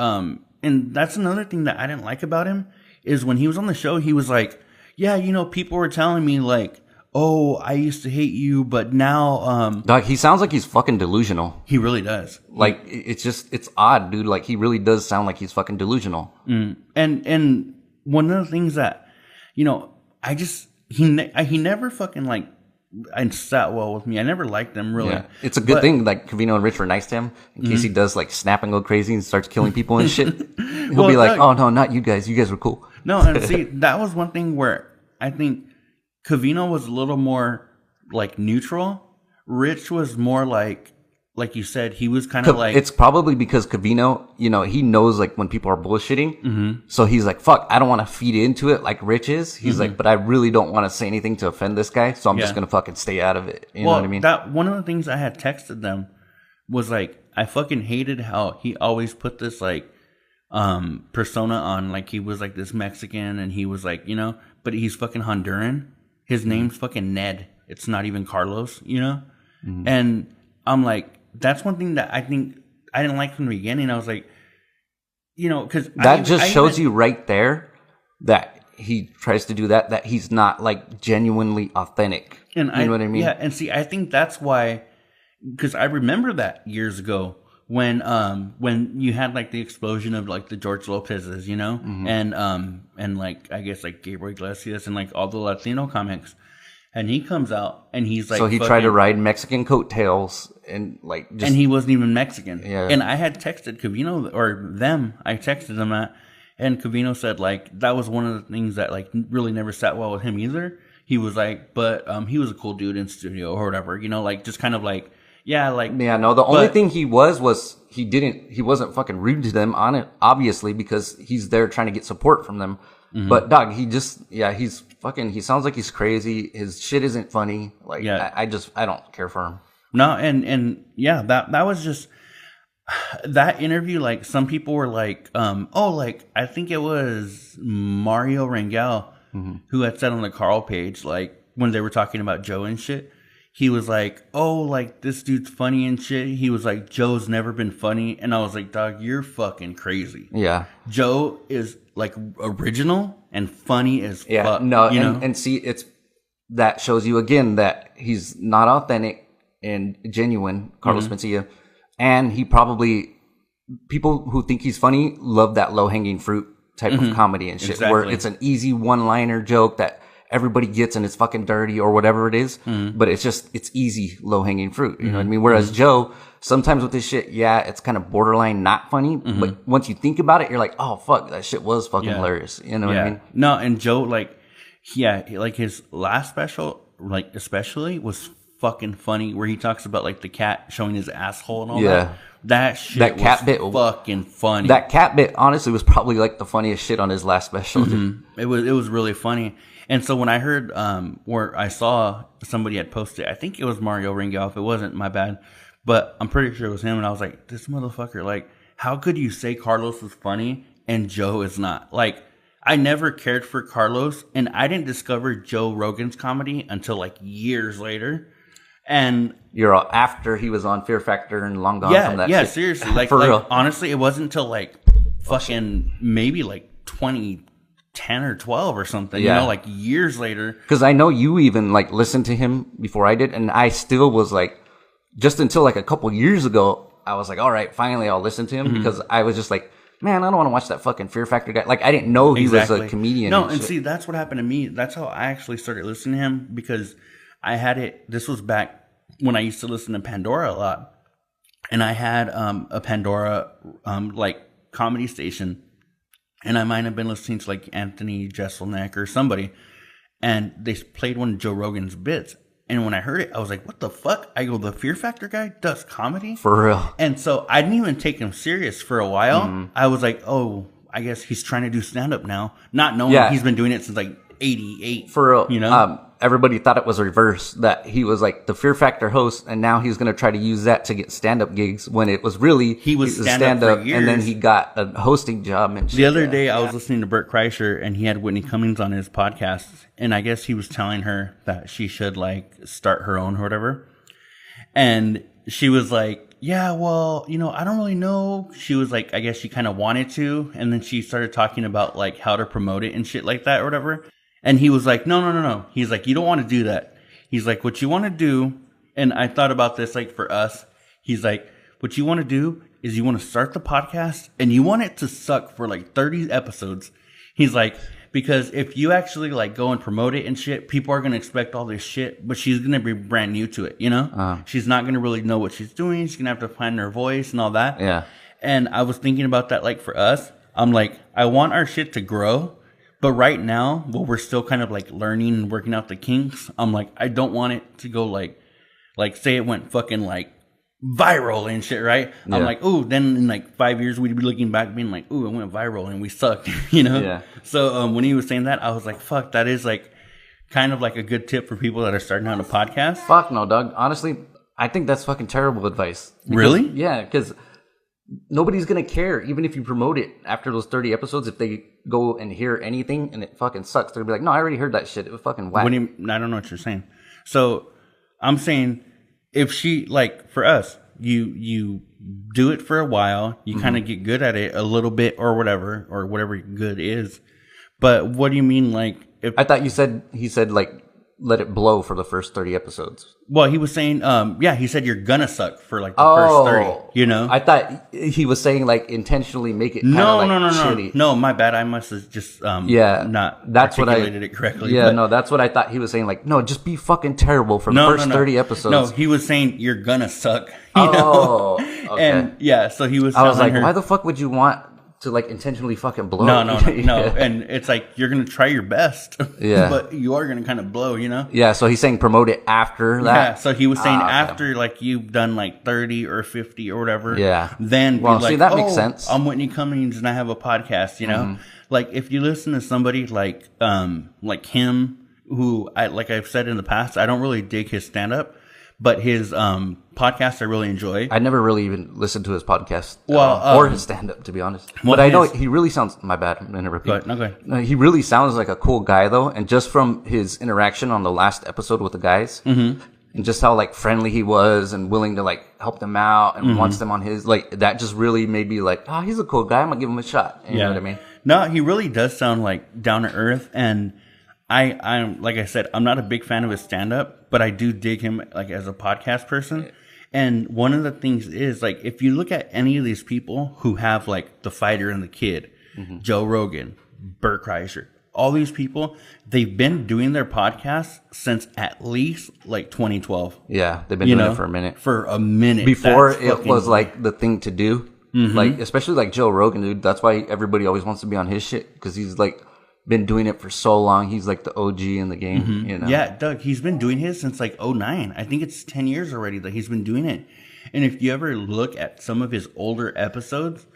that's another thing that I didn't like about him, is when he was on the show, he was like, yeah, you know, people were telling me like, oh, I used to hate you, but now, Dog, he sounds like he's fucking delusional. He really does. Like, it's odd, dude. Like, he really does sound like he's fucking delusional. And one of the things that, you know, he never fucking like, and sat well with me. I never liked them, really. Yeah. It's a good thing, like, Covino and Rich were nice to him, in case he does, like, snap and go crazy and starts killing people and shit. He'll be like, oh, no, not you guys. You guys were cool. No, and see, that was one thing where I think Covino was a little more, like, neutral. Rich was more like you said, he was kind of like... It's probably because Covino, you know, he knows, like, when people are bullshitting. So he's like, fuck, I don't want to feed into it like Rich is. He's like, but I really don't want to say anything to offend this guy, so I'm just going to fucking stay out of it. You know what I mean? One of the things I had texted them was, like, I fucking hated how he always put this, like, persona on, like, he was, like, this Mexican, and he was, like, you know, but he's fucking Honduran. His name's fucking Ned. It's not even Carlos, you know? And I'm like, that's one thing that I think I didn't like from the beginning. I was like, you know, because that just shows you right there that he tries to do that he's not like genuinely authentic. And you know what I mean? Yeah, and see, I think that's why, because I remember that years ago when you had like the explosion of like the George Lopez's, you know, and like I guess like Gabriel Iglesias and like all the Latino comics, and he comes out and he's like, so he tried to ride Mexican coattails and like, and he wasn't even Mexican. Yeah. And I had texted Covino or them, I texted them that, and Covino said like that was one of the things that like really never sat well with him either. He was like, but he was a cool dude in studio or whatever, you know, like just kind of like. Yeah, like no. The only thing he was he wasn't fucking rude to them on it, obviously, because he's there trying to get support from them. But dog, he's fucking. He sounds like he's crazy. His shit isn't funny. Like I don't care for him. No, and yeah, that was just that interview. Like some people were like, like I think it was Mario Rangel who had said on the Carl page, like when they were talking about Joe and shit. He was like, oh, like, this dude's funny and shit. He was like, Joe's never been funny. And I was like, dog, you're fucking crazy. Yeah. Joe is, like, original and funny as fuck. No, and see, that shows you, again, that he's not authentic and genuine, Carlos Mencia. And he probably, people who think he's funny love that low-hanging fruit type of comedy and shit. Where it's an easy one-liner joke that everybody gets and it's fucking dirty or whatever it is, but it's easy low hanging fruit. You know what I mean? Whereas Joe, sometimes with this shit, it's kind of borderline not funny, but once you think about it, you're like, oh fuck, that shit was fucking hilarious. You know what I mean? No, and Joe, like his last special, like especially was fucking funny where he talks about like the cat showing his asshole and all that. That shit that cat was bit, fucking funny. That cat bit honestly was probably like the funniest shit on his last special. It was really funny. And so when I heard, where I saw somebody had posted, I think it was Mario Rangel. If it wasn't, my bad. But I'm pretty sure it was him. And I was like, this motherfucker, like, how could you say Carlos is funny and Joe is not? Like, I never cared for Carlos. And I didn't discover Joe Rogan's comedy until like years later. And you're after he was on Fear Factor and long gone from that shit. Seriously. Like, for real. Honestly, it wasn't until like fucking maybe like 2010 or 12 or something, you know, like years later. Because I know you even like listened to him before I did, and I still was like, just until like a couple years ago, I was like, all right, finally I'll listen to him, because I was just like, man, I don't want to watch that fucking Fear Factor guy. Like, I didn't know he was a comedian. No, and see, that's what happened to me. That's how I actually started listening to him, because I had it, this was back when I used to listen to Pandora a lot, and I had a Pandora like comedy station. And I might have been listening to like Anthony Jeselnik or somebody, and they played one of Joe Rogan's bits. And when I heard it, I was like, what the fuck? I go, the Fear Factor guy does comedy? For real. And so I didn't even take him serious for a while. I was like, oh, I guess he's trying to do stand-up now. Not knowing he's been doing it since like 88. For real. You know? Everybody thought it was reverse, that he was like the Fear Factor host, and now he's going to try to use that to get stand-up gigs, when it was really he was stand-up for years. And then he got a hosting job and shit. The other day I was listening to Bert Kreischer, and he had Whitney Cummings on his podcast, and I guess he was telling her that she should like start her own or whatever. And she was like, yeah, well, you know, I don't really know. She was like, I guess she kind of wanted to, and then she started talking about like how to promote it and shit like that or whatever. And he was like, no. He's like, you don't want to do that. He's like, what you want to do, and I thought about this like for us. He's like, what you want to do is you want to start the podcast and you want it to suck for like 30 episodes. He's like, because if you actually like go and promote it and shit, people are going to expect all this shit, but she's going to be brand new to it, you know? She's not going to really know what she's doing. She's going to have to find her voice and all that. Yeah. And I was thinking about that like for us. I'm like, I want our shit to grow. But right now, while we're still kind of like learning and working out the kinks, I'm like, I don't want it to go like say it went fucking like viral and shit, right? Yeah. I'm like, ooh, then in like 5 years, we'd be looking back being like, ooh, it went viral and we sucked, you know? Yeah. So when he was saying that, I was like, fuck, that is like kind of like a good tip for people that are starting out a podcast. Fuck no, Doug. Honestly, I think that's fucking terrible advice. Really? Yeah, because nobody's going to care, even if you promote it after those 30 episodes. If they go and hear anything and it fucking sucks, they'll be like, no, I already heard that shit. It was fucking whack. I don't know what you're saying. So I'm saying, if she, like, for us, you do it for a while, you kind of get good at it a little bit or whatever good is. But what do you mean, like, if I thought he said like let it blow for the first 30 episodes. Well, he was saying, he said you're gonna suck for like the first 30, you know? I thought he was saying like intentionally make it No, shitty. No, my bad. I must have just, not that's what articulated it correctly. Yeah, no, that's what I thought he was saying. Like, no, just be fucking terrible for the first 30 episodes. No, he was saying you're gonna suck, you know? Okay. And so he was I was like, her, why the fuck would you want to like intentionally fucking blow? No. And it's like, you're going to try your best. Yeah. But you are going to kind of blow, you know? Yeah. So he's saying promote it after that. Yeah. So he was saying after like you've done like 30 or 50 or whatever. Yeah. Then well, be like, see, that makes sense. I'm Whitney Cummings and I have a podcast, you know? Mm-hmm. Like if you listen to somebody like him, who like I've said in the past, I don't really dig his stand up. But his podcast I really enjoy. I never really even listened to his podcast or his stand-up, to be honest. Well, but I know he really sounds... My bad, I'm going to repeat. Go ahead. He really sounds like a cool guy, though. And just from his interaction on the last episode with the guys, and just how like friendly he was and willing to like help them out and wants them on his... Like, that just really made me like, he's a cool guy. I'm going to give him a shot. You know what I mean? No, he really does sound like down to earth. And I'm like I said, I'm not a big fan of his stand-up, but I do dig him like as a podcast person. And one of the things is like, if you look at any of these people who have like The Fighter and the Kid, Joe Rogan, Bert Kreischer, all these people, they've been doing their podcasts since at least like 2012. Yeah, they've been doing it for a minute. For a minute. Before it was like the thing to do. Like, especially like Joe Rogan, dude. That's why everybody always wants to be on his shit, because he's like been doing it for so long. He's like the OG in the game, you know? Yeah, Doug, he's been doing his since like 2009. I think it's 10 years already that he's been doing it. And if you ever look at some of his older episodes,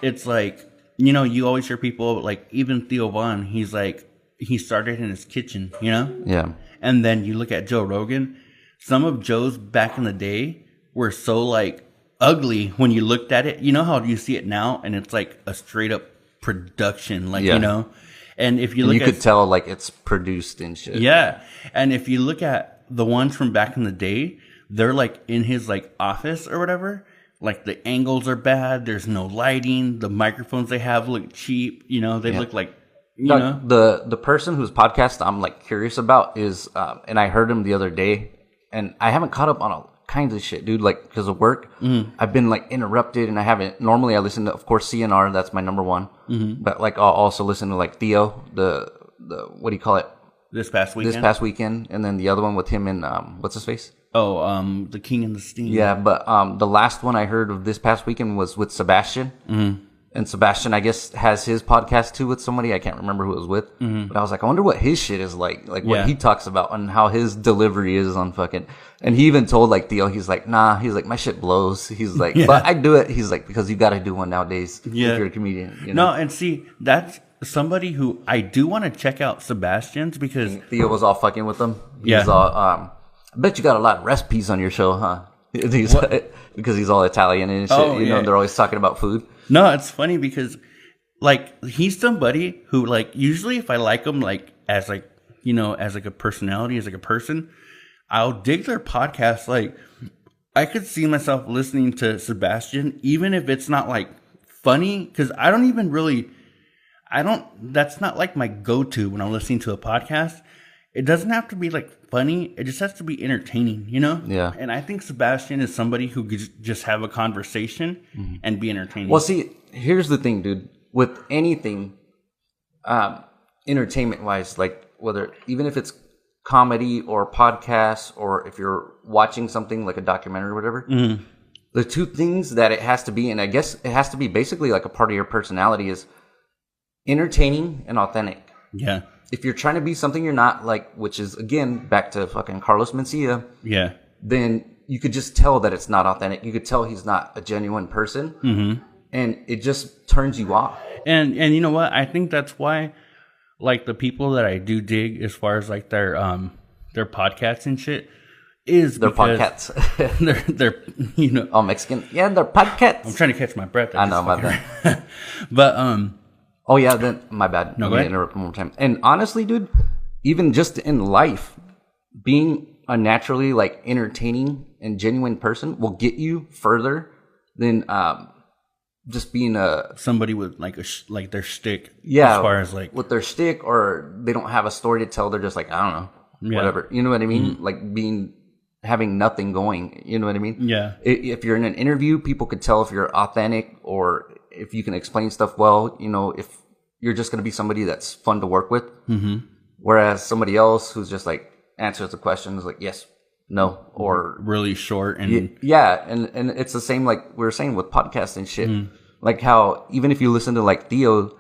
it's like, you know, you always hear people like, even Theo Vaughn, he's like, he started in his kitchen, you know? Yeah. And then you look at Joe Rogan, some of Joe's back in the day were so like ugly when you looked at it. You know how you see it now and it's like a straight up production, like, you know? And if you look you could tell like it's produced and shit. Yeah. And if you look at the ones from back in the day, they're like in his like office or whatever. Like the angles are bad. There's no lighting. The microphones they have look cheap. You know, they look like, you know. The person whose podcast I'm like curious about is, and I heard him the other day, and I haven't caught up on all kinds of shit, dude, like because of work. I've been like interrupted, and I haven't. Normally I listen to, of course, CNR, that's my number one. But like I'll also listen to like Theo, the what do you call it? This past weekend, and then the other one with him and what's his face? Oh, the King and the Sting. Yeah, but the last one I heard of this past weekend was with Sebastian. And Sebastian, I guess, has his podcast too with somebody. I can't remember who it was with. But I was like, I wonder what his shit is like what he talks about and how his delivery is on fucking. And he even told like Theo, he's like, nah, he's like, my shit blows. He's like, but I do it. He's like, because you got to do one nowadays if you're a comedian. You know? No, and see, that's somebody who I do want to check out Sebastian's, because Theo was all fucking with them. He's all, I bet you got a lot of recipes on your show, huh? Because he's all Italian and shit. You know, they're always talking about food. No, it's funny because, like, he's somebody who, like, usually if I like him, like, as, like, you know, as, like, a personality, as, like, a person, I'll dig their podcast. Like, I could see myself listening to Sebastian, even if it's not, like, funny, because I don't even really, that's not, like, my go-to when I'm listening to a podcast. It doesn't have to be, like, funny. It just has to be entertaining, you know? Yeah. And I think Sebastian is somebody who could just have a conversation and be entertaining. Well, see, here's the thing, dude. With anything, entertainment-wise, like, even if it's comedy or podcasts, or if you're watching something like a documentary or whatever, the two things that it has to be, and I guess it has to be basically like a part of your personality, is entertaining and authentic. Yeah. If you're trying to be something you're not, like, which is, again, back to fucking Carlos Mencia, then you could just tell that it's not authentic. You could tell he's not a genuine person, and it just turns you off. And you know what? I think that's why, like, the people that I do dig as far as, like, their podcasts and shit is their podcasts. they're you know, all Mexican. Yeah, they're podcasts. I'm trying to catch my breath. I know, my bad. But oh yeah, then my bad. No, Let me interrupt one more time. And honestly, dude, even just in life, being a naturally like entertaining and genuine person will get you further than just being somebody with like like their shtick. Yeah, as far as like with their shtick, or they don't have a story to tell. They're just like, I don't know, whatever. You know what I mean? Like having nothing going. You know what I mean? Yeah. If you're in an interview, people could tell if you're authentic or if you can explain stuff well. You know, if you're just going to be somebody that's fun to work with. Whereas somebody else who's just like answers the questions like yes, no, or really short and yeah, and it's the same like we were saying with podcasts and shit. Like how even if you listen to like Theo,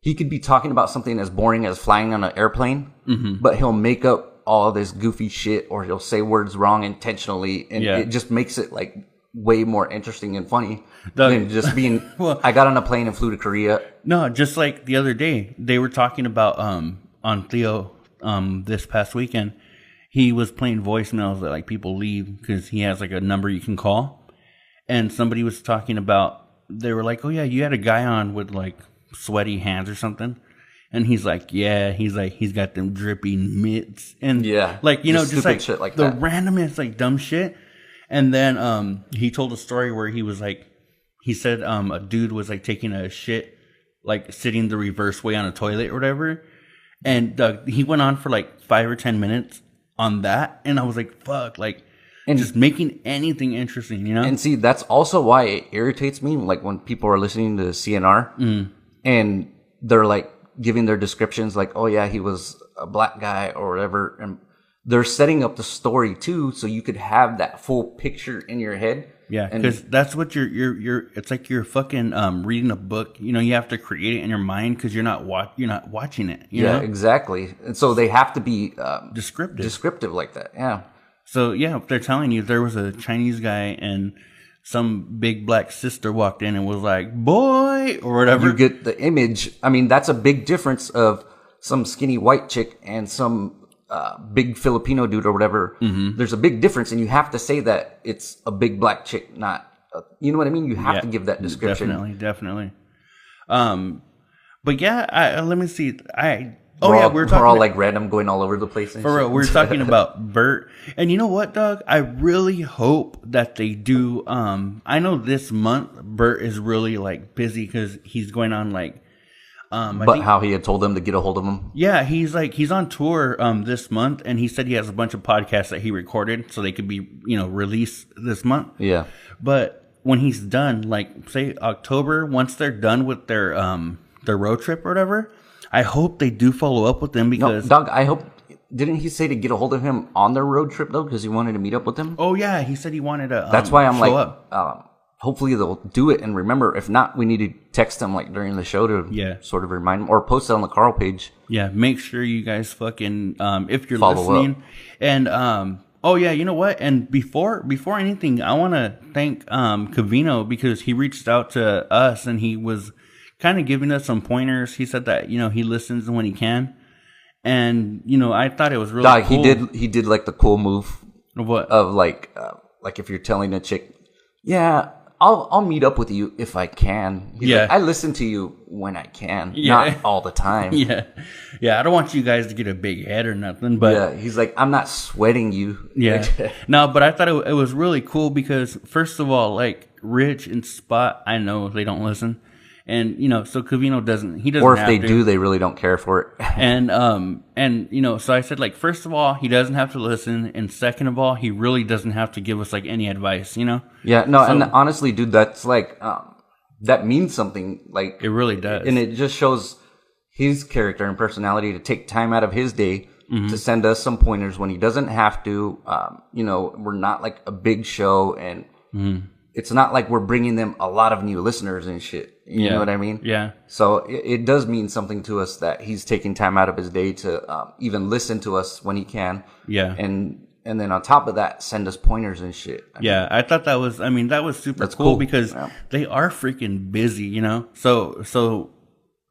he could be talking about something as boring as flying on an airplane, but he'll make up all this goofy shit or he'll say words wrong intentionally, and it just makes it like way more interesting and funny than just being. Well, I got on a plane and flew to Korea. No, just like the other day, they were talking about on Theo this past weekend. He was playing voicemails that like people leave because he has like a number you can call, and somebody was talking about. They were like, "Oh yeah, you had a guy on with like sweaty hands or something," and he's like, "Yeah," he's like, he's got them dripping mitts and like you know just like shit like the that. randomest like dumb shit. And then he told a story where he was like, he said a dude was like taking a shit like sitting the reverse way on a toilet or whatever, and he went on for like 5 or 10 minutes on that, and I was like, fuck, like. And just making anything interesting, you know? And see, that's also why it irritates me, like when people are listening to CNR and they're like giving their descriptions like, oh yeah, he was a black guy or whatever. And they're setting up the story too, so you could have that full picture in your head. Yeah, because that's what you're, it's like you're fucking reading a book. You know, you have to create it in your mind because you're not watching it. You know? Exactly. And so they have to be descriptive like that. Yeah. So, yeah, if they're telling you there was a Chinese guy and some big black sister walked in and was like, boy, or whatever. You get the image. I mean, that's a big difference of some skinny white chick and some big Filipino dude or whatever. There's a big difference, and you have to say that it's a big black chick, not, you know what I mean? You have to give that description. Definitely. But, yeah, let me see. We're all like random going all over the place. For real, we're talking about Bert. And you know what, Doug? I really hope that they do. I know this month Bert is really like busy because he's going on like. How he had told them to get a hold of him. Yeah, he's on tour this month, and he said he has a bunch of podcasts that he recorded so they could be released this month. Yeah, but when he's done, like say October, once they're done with their road trip or whatever. I hope they do follow up with them because... No, Doug, I hope... Didn't he say to get a hold of him on their road trip, though? Because he wanted to meet up with them? Oh, yeah. He said he wanted to That's why I'm show like... up. Hopefully they'll do it. And remember, if not, we need to text them like during the show to sort of remind them. Or post it on the Carl page. Yeah, make sure you guys fucking... if you're listening. Up. And... oh, yeah, you know what? And before anything, I want to thank Covino because he reached out to us and he was... kind of giving us some pointers. He said that, he listens when he can. And, I thought it was really cool. He did like the cool move. Of what? Of like if you're telling a chick, yeah, I'll meet up with you if I can. He's like, I listen to you when I can, not all the time. Yeah, I don't want you guys to get a big head or nothing, but... Yeah, he's like, I'm not sweating you. Yeah. No, but I thought it was really cool because, first of all, like, Rich and Spot, I know they don't listen. And, so Covino doesn't Or if they do, they really don't care for it. And, so I said, like, first of all, he doesn't have to listen. And second of all, he really doesn't have to give us, like, any advice, Yeah, no, and honestly, dude, that's, like, that means something. Like, it really does. And it just shows his character and personality to take time out of his day to send us some pointers when he doesn't have to. We're not, like, a big show and... It's not like we're bringing them a lot of new listeners and shit. You know what I mean? Yeah. So it does mean something to us that he's taking time out of his day to even listen to us when he can. Yeah. And then on top of that, send us pointers and shit. I thought that was super cool because they are freaking busy, So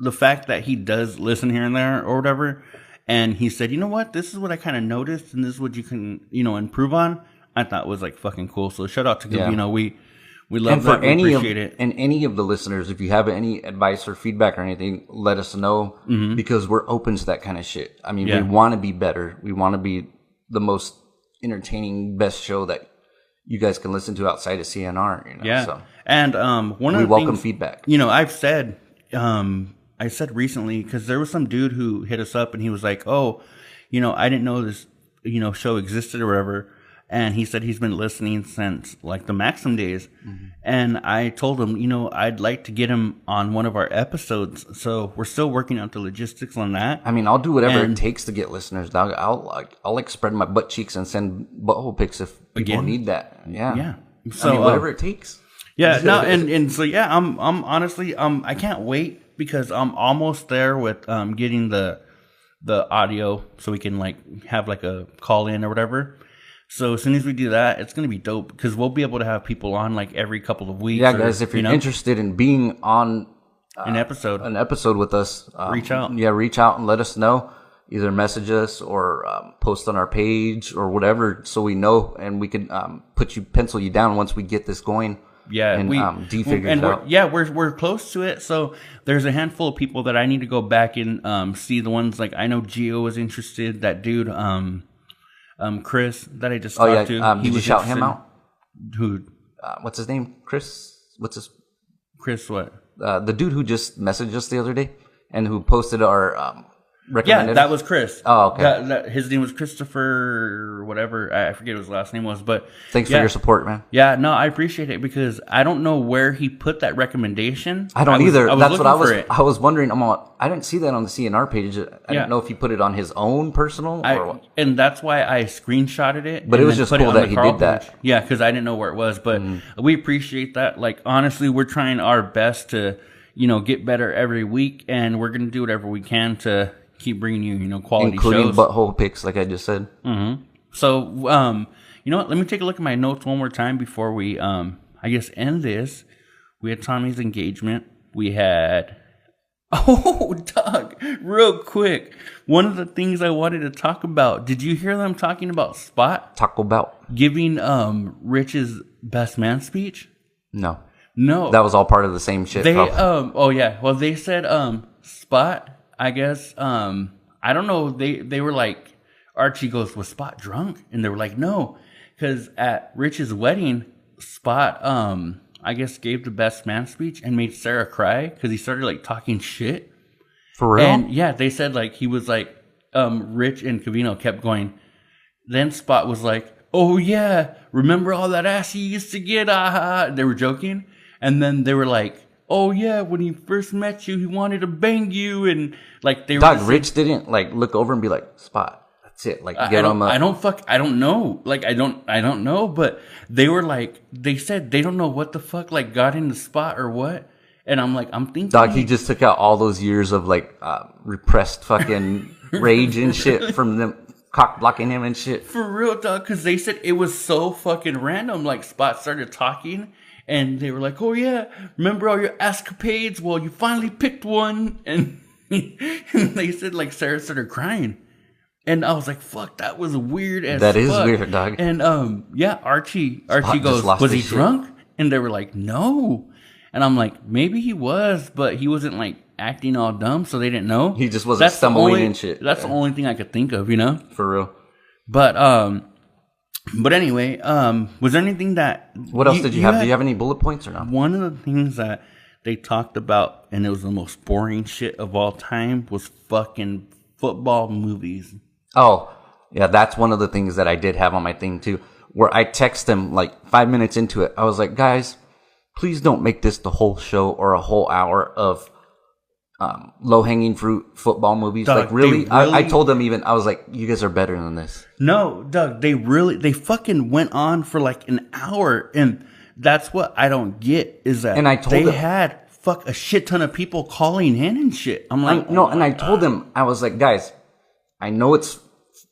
the fact that he does listen here and there or whatever, and he said, you know what, this is what I kind of noticed and this is what you can, improve on, I thought was like fucking cool. So shout out to Covino. We love that. We appreciate it. And any of the listeners, if you have any advice or feedback or anything, let us know because we're open to that kind of shit. I mean, we want to be better. We want to be the most entertaining, best show that you guys can listen to outside of CNR. Yeah. So. And one of the welcome things, feedback. I've said, I said recently because there was some dude who hit us up and he was like, "Oh, I didn't know this show existed or whatever. And he said he's been listening since like the Maxim days. Mm-hmm. And I told him, I'd like to get him on one of our episodes. So we're still working out the logistics on that. I mean, I'll do whatever it takes to get listeners, dog. I'll like spread my butt cheeks and send butthole pics if people need that. Yeah. Yeah. So I mean, whatever it takes. Yeah. No. And so yeah, I'm honestly I can't wait because I'm almost there with getting the audio so we can like have like a call in or whatever. So as soon as we do that, it's going to be dope because we'll be able to have people on like every couple of weeks. Yeah, guys, if you're interested in being on an episode with us, reach out. Yeah, reach out and let us know. Either message us or post on our page or whatever, so we know and we can pencil you down once we get this going. Yeah, and D figures out. Yeah, we're close to it. So there's a handful of people that I need to go back and see. The ones like I know Gio was interested. That dude. Chris that I just talked to. Did you shout him out? Who? What's his name? Chris? Chris what? The dude who just messaged us the other day and who posted our recommended. Yeah, that was Chris. Oh, okay. His name was Christopher, whatever. I forget what his last name was, but thanks for your support, man. Yeah, no, I appreciate it because I don't know where he put that recommendation. I don't either. That's what I was wondering. I didn't see that on the CNR page. I didn't know if he put it on his own personal or what. And that's why I screenshotted it. But it was just cool that he did that. Page. Yeah, because I didn't know where it was. But we appreciate that. Like, honestly, we're trying our best to, get better every week. And we're going to do whatever we can to keep bringing you, quality including shows. butthole pics, like I just said. Mm-hmm. So, you know what? Let me take a look at my notes one more time before we, I guess, end this. We had Tommy's engagement. We had... Oh, Doug, real quick. One of the things I wanted to talk about. Did you hear them talking about Spot? Taco Bell. Giving Rich's best man speech? No. That was all part of the same shit. Oh yeah. Well, they said Spot, I guess, I don't know. They were like, Archie goes, was Spot drunk? And they were like, no. Because at Rich's wedding, Spot, I guess, gave the best man speech and made Sarah cry because he started like talking shit. For real? And yeah, they said like he was like, Rich and Covino kept going. Then Spot was like, oh yeah, remember all that ass you used to get? They were joking. And then they were like, oh yeah, when he first met you, he wanted to bang you. And like they were. Rich didn't like look over and be like, Spot. That's it. Like, I don't know. Like, I don't know. But they were like, they said they don't know what the fuck, like, got in the Spot or what. And I'm like, I'm thinking. Dog, he just took out all those years of, like, repressed fucking rage and shit from them cock blocking him and shit. For real, dog. Because they said it was so fucking random. Like, Spot started talking. And they were like, oh, yeah, remember all your escapades? Well, you finally picked one. And they said, like, Sarah started crying. And I was like, fuck, that was weird as fuck. That is weird, dog. And, yeah, Archie goes, was he drunk? And they were like, no. And I'm like, maybe he was, but he wasn't, like, acting all dumb, so they didn't know. He just wasn't stumbling and shit. That's the only thing I could think of, For real. But anyway, was there anything that... What else did you have? Do you have any bullet points or not? One of the things that they talked about, and it was the most boring shit of all time, was fucking football movies. Oh, yeah, that's one of the things that I did have on my thing, too, where I text them, like, 5 minutes into it. I was like, guys, please don't make this the whole show or a whole hour of low-hanging fruit football movies. Doug, like, really? I told them even, I was like, you guys are better than this. No, Doug, they fucking went on for, like, an hour, and that's what I don't get, is that and I told them, had a shit ton of people calling in and shit. I'm like, I told them, I was like, guys, I know it's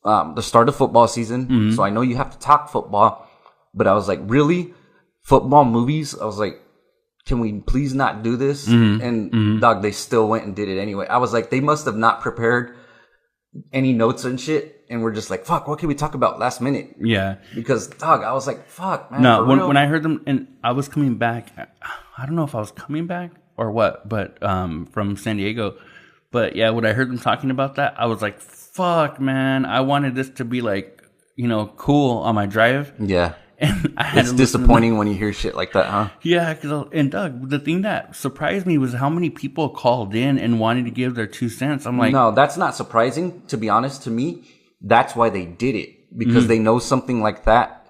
the start of football season, so I know you have to talk football, but I was like, really? Football movies? I was like, can we please not do this? And dog, they still went and did it anyway. I was like, they must have not prepared any notes and shit, and we're just like, fuck, what can we talk about last minute? Yeah. Because, dog, I was like, fuck, man. No, when I heard them, and I was coming back, I don't know if I was coming back or what, but from San Diego. But yeah, when I heard them talking about that, I was like, fuck, man, I wanted this to be like, cool on my drive. Yeah. And it's disappointing when you hear shit like that, huh? Yeah, and Doug, the thing that surprised me was how many people called in and wanted to give their 2 cents. I'm like, no, that's not surprising, to be honest. To me, that's why they did it. because they know something like that.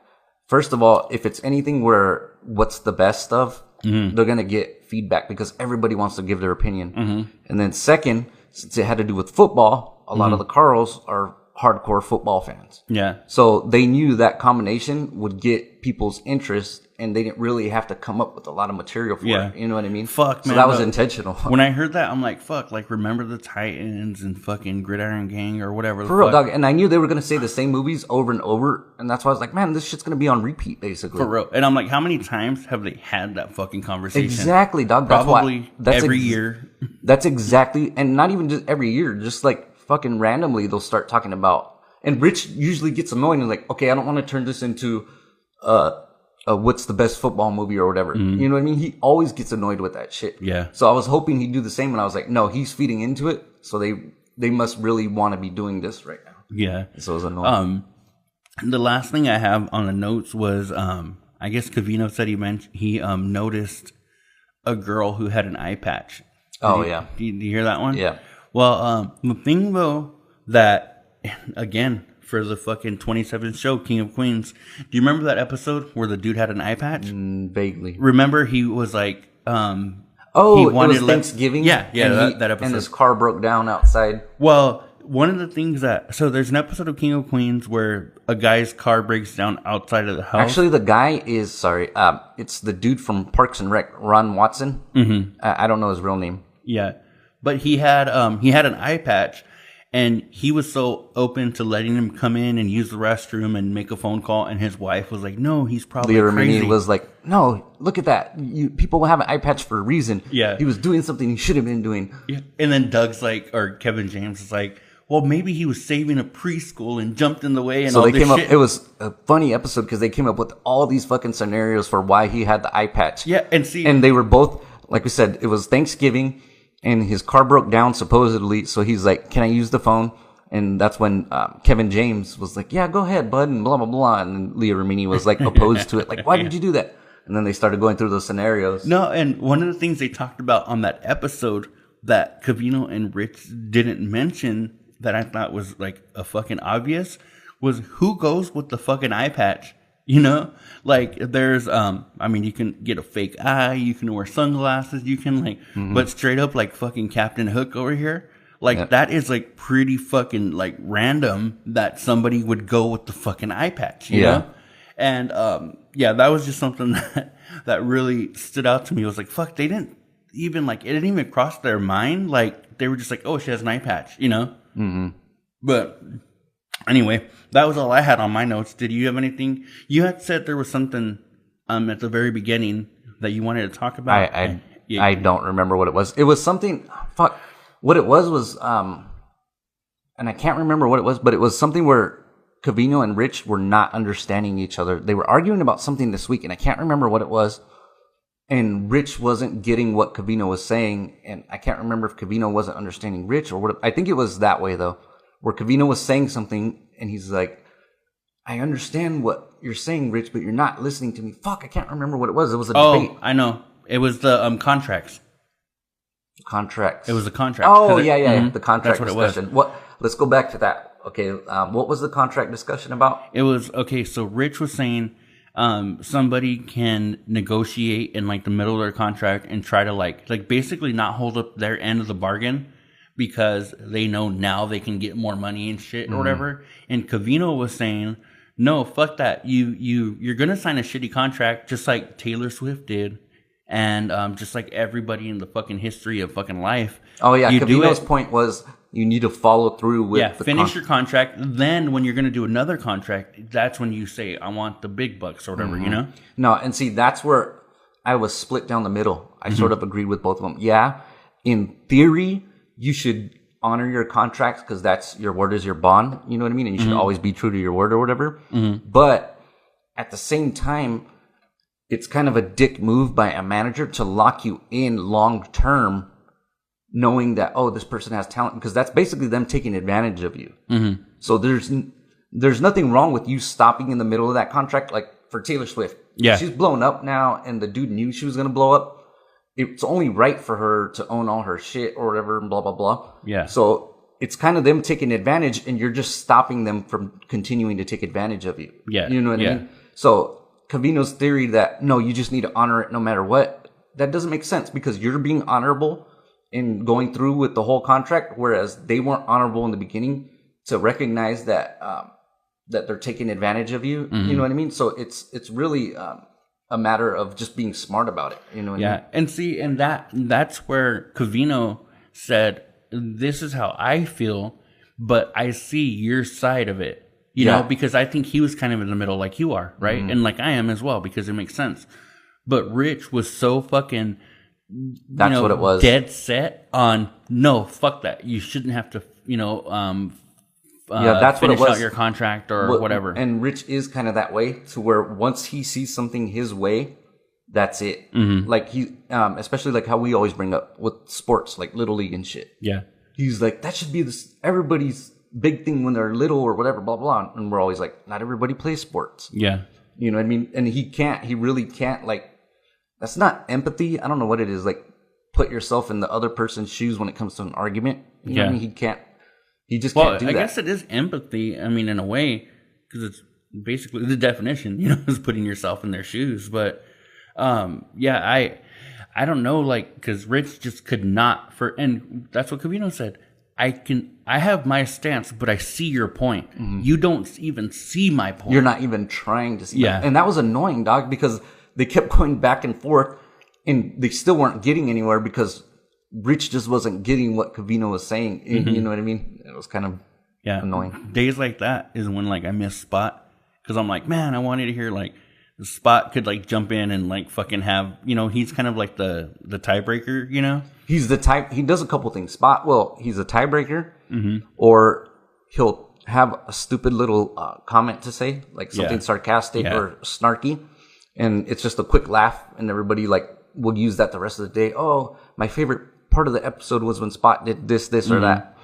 First of all, if it's anything where what's the best of, they're going to get feedback because everybody wants to give their opinion. And then second, since it had to do with football, a lot of the Carls are hardcore football fans. Yeah. So they knew that combination would get people's interest, and they didn't really have to come up with a lot of material for it. You know what I mean? Fuck, so man. that was intentional. When I heard that, I'm like, fuck, like, Remember the Titans and fucking Gridiron Gang or whatever. For real, dog. And I knew they were going to say the same movies over and over, and that's why I was like, man, this shit's going to be on repeat, basically. For real. And I'm like, how many times have they had that fucking conversation? Exactly, dog. Probably every year. That's exactly, and not even just every year, just like fucking randomly, they'll start talking about. And Rich usually gets annoyed and like, okay, I don't want to turn this into what's the best football movie or whatever. You know what I mean? He always gets annoyed with that shit. Yeah. So I was hoping he'd do the same, and I was like, no, he's feeding into it. So they must really want to be doing this right now. Yeah. So it was annoying. The last thing I have on the notes was, I guess Covino said he noticed a girl who had an eye patch. Yeah. Did you hear that one? Yeah. Well, the thing though that, again, for the fucking 27th show, King of Queens, do you remember that episode where the dude had an eye patch? Vaguely. Remember he was like, he it was Thanksgiving? Yeah, that episode. And his car broke down outside. Well, one of the things so there's an episode of King of Queens where a guy's car breaks down outside of the house. Actually, the guy is, it's the dude from Parks and Rec, Ron Watson. I don't know his real name. Yeah. But he had an eye patch, and he was so open to letting him come in and use the restroom and make a phone call, and his wife was like, no, he's probably crazy. Leah was like, no, look at that. People will have an eye patch for a reason. Yeah. He was doing something he should have been doing. Yeah. And then Doug's like, or Kevin James is like, well, maybe he was saving a preschool and jumped in the way and so all they this came shit. Up, it was a funny episode because they came up with all these fucking scenarios for why he had the eye patch. Yeah, and they were both, like we said, it was Thanksgiving, and his car broke down supposedly, so he's like, can I use the phone? And that's when Kevin James was like, yeah, go ahead, bud, and blah, blah, blah. And Leah Remini was like opposed to it. Like, why did you do that? And then they started going through those scenarios. No, and one of the things they talked about on that episode that Covino and Rich didn't mention that I thought was like a fucking obvious was who goes with the fucking eye patch. You know, like there's, you can get a fake eye, you can wear sunglasses, you can but straight up like fucking Captain Hook over here. Like that is like pretty fucking like random that somebody would go with the fucking eye patch, you know? And, that was just something that really stood out to me. It was like, fuck, they didn't even it didn't even cross their mind. Like they were just like, oh, she has an eye patch, you know? But anyway, that was all I had on my notes. Did you have anything? You had said there was something at the very beginning that you wanted to talk about. I don't remember what it was. It was something. Fuck. What it was, and I can't remember what it was, but it was something where Covino and Rich were not understanding each other. They were arguing about something this week, and I can't remember what it was. And Rich wasn't getting what Covino was saying, and I can't remember if Covino wasn't understanding Rich or what. I think it was that way though, where Covino was saying something, and he's like, "I understand what you're saying, Rich, but you're not listening to me." Fuck, I can't remember what it was. It was a debate. Oh, I know. It was the contracts. Contracts. It was the contract. Oh, yeah. The contract That's discussion. What? Let's go back to that. Okay, what was the contract discussion about? It was, okay, so Rich was saying somebody can negotiate in like the middle of their contract and try to like basically not hold up their end of the bargain because they know now they can get more money and shit or whatever. And Covino was saying, no, fuck that. You're going to sign a shitty contract just like Taylor Swift did. And just like everybody in the fucking history of fucking life. Oh, yeah. Covino's point was you need to follow through with finish your contract. Then when you're going to do another contract, that's when you say, I want the big bucks or whatever, you know? No, and see, that's where I was split down the middle. I sort of agreed with both of them. Yeah, in theory, you should honor your contracts because that's your word is your bond. You know what I mean? And you should always be true to your word or whatever. But at the same time, it's kind of a dick move by a manager to lock you in long term, knowing that, oh, this person has talent, because that's basically them taking advantage of you. So there's nothing wrong with you stopping in the middle of that contract. Like for Taylor Swift, she's blown up now, and the dude knew she was going to blow up. It's only right for her to own all her shit or whatever, and blah blah blah. Yeah. So it's kind of them taking advantage, and you're just stopping them from continuing to take advantage of you. Yeah. You know what I mean? So Covino's theory that, no, you just need to honor it no matter what, that doesn't make sense, because you're being honorable in going through with the whole contract, whereas they weren't honorable in the beginning to recognize that that they're taking advantage of you. Mm-hmm. You know what I mean? So it's really a matter of just being smart about it. You know what I mean? And see, and that's where Covino said, this is how I feel, but I see your side of it. You know, because I think he was kind of in the middle like you are, right? And like I am as well, because it makes sense. But Rich was so fucking, that's what it was, dead set on, no, fuck that. You shouldn't have to, that's finish what it was. out your contract or whatever. And Rich is kind of that way, to where once he sees something his way, that's it. Mm-hmm. Like he, especially like how we always bring up with sports, like Little League and shit. Yeah. He's like, that should be everybody's big thing when they're little or whatever, blah, blah. And we're always like, not everybody plays sports. Yeah. You know what I mean? And he really can't, like, that's not empathy. I don't know what it is. Like, put yourself in the other person's shoes when it comes to an argument. You know what I mean? He just can't do that. I guess it is empathy. I mean, in a way, because it's basically the definition, is putting yourself in their shoes. But, I don't know, like, because Rich just could not, and that's what Covino said. I have my stance, but I see your point. Mm-hmm. You don't even see my point. You're not even trying to see my point. And that was annoying, dog, because they kept going back and forth, and they still weren't getting anywhere because Rich just wasn't getting what Covino was saying. Mm-hmm. You know what I mean? It was kind of annoying. Days like that is when, like, I miss Spot, because I'm like, man, I wanted to hear, like, Spot could, like, jump in and, like, fucking have, he's kind of like the tiebreaker, He's the type, he does a couple things. Spot, he's a tiebreaker, mm-hmm. or he'll have a stupid little comment to say, like something sarcastic or snarky, and it's just a quick laugh, and everybody, like, will use that the rest of the day. Oh, my favorite part of the episode was when Spot did this, mm-hmm. or that.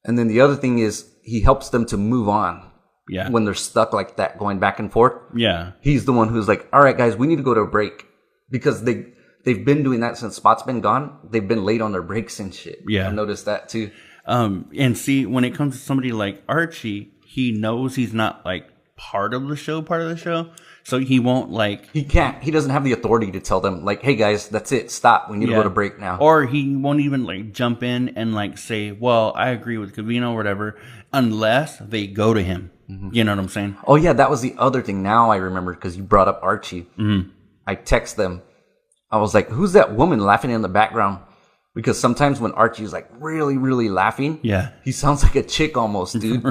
And then the other thing is, he helps them to move on. Yeah. When they're stuck like that, going back and forth. Yeah. He's the one who's like, all right, guys, we need to go to a break. Because they've been doing that since Spot's been gone. They've been late on their breaks and shit. Yeah. I've noticed that too. And see, when it comes to somebody like Archie, he knows he's not, like, part of the show. So he won't, like... He doesn't have the authority to tell them, like, hey, guys, that's it. Stop. We need to go to break now. Or he won't even, like, jump in and, like, say, well, I agree with Covino or whatever, unless they go to him. Mm-hmm. You know what I'm saying? Oh, yeah, that was the other thing. Now I remember, because you brought up Archie. Mm-hmm. I text them. I was like, who's that woman laughing in the background? Because sometimes when Archie's, like, really, really laughing, he sounds like a chick almost, dude.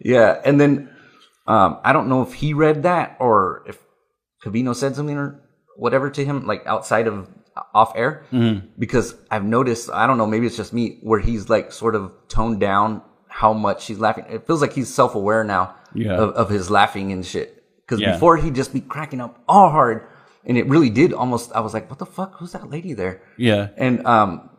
Yeah, and then... I don't know if he read that or if Covino said something or whatever to him, like outside of off air, because I've noticed, I don't know, maybe it's just me, where he's like sort of toned down how much he's laughing. It feels like he's self-aware now of his laughing and shit. Because before he'd just be cracking up all hard, and it really did almost, I was like, what the fuck? Who's that lady there? Yeah. And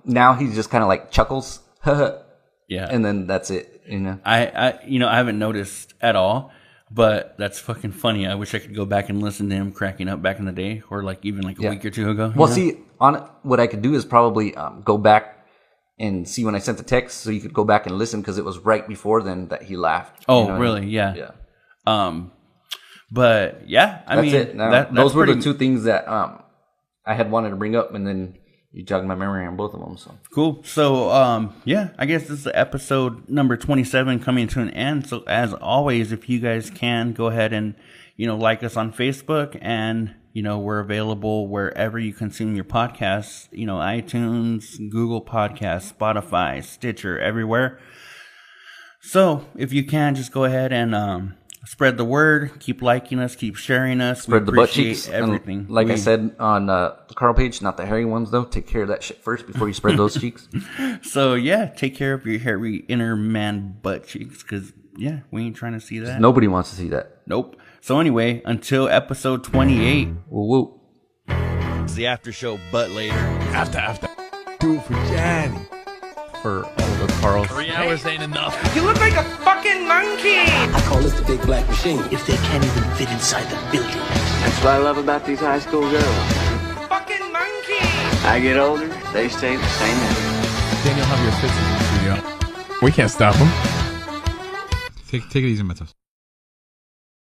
now he just kind of like chuckles. Yeah. And then that's it, I haven't noticed at all. But that's fucking funny. I wish I could go back and listen to him cracking up back in the day, or like even like a week or two ago. Well, see, what I could do is probably go back and see when I sent the text, so you could go back and listen, because it was right before then that he laughed. Oh, really? I mean? Yeah. But yeah, I mean, it. Those were the two things that I had wanted to bring up, and then you jogged my memory on both of them. So cool. So I guess this is episode number 27 coming to an end. So as always, if you guys can go ahead and like us on Facebook, and we're available wherever you consume your podcasts. iTunes, Google Podcasts, Spotify, Stitcher, everywhere. So if you can, just go ahead and spread the word. Keep liking us. Keep sharing us. Spread the butt cheeks. Everything. And like I said on the Carl page, not the hairy ones though. Take care of that shit first before you spread those cheeks. So yeah, take care of your hairy inner man butt cheeks, because we ain't trying to see that. Nobody wants to see that. Nope. So anyway, until episode 28. Woo. It's the after show, but later. After. Do it for Johnny. For all the Carls. 3 hours ain't enough. You look like a fucking monkey. I call this the big black machine. If they can't even fit inside the building. That's what I love about these high school girls. Fucking monkey. I get older, they stay the same age. Then you'll have your fits in the studio. We can't stop him. Take it easy, Matos.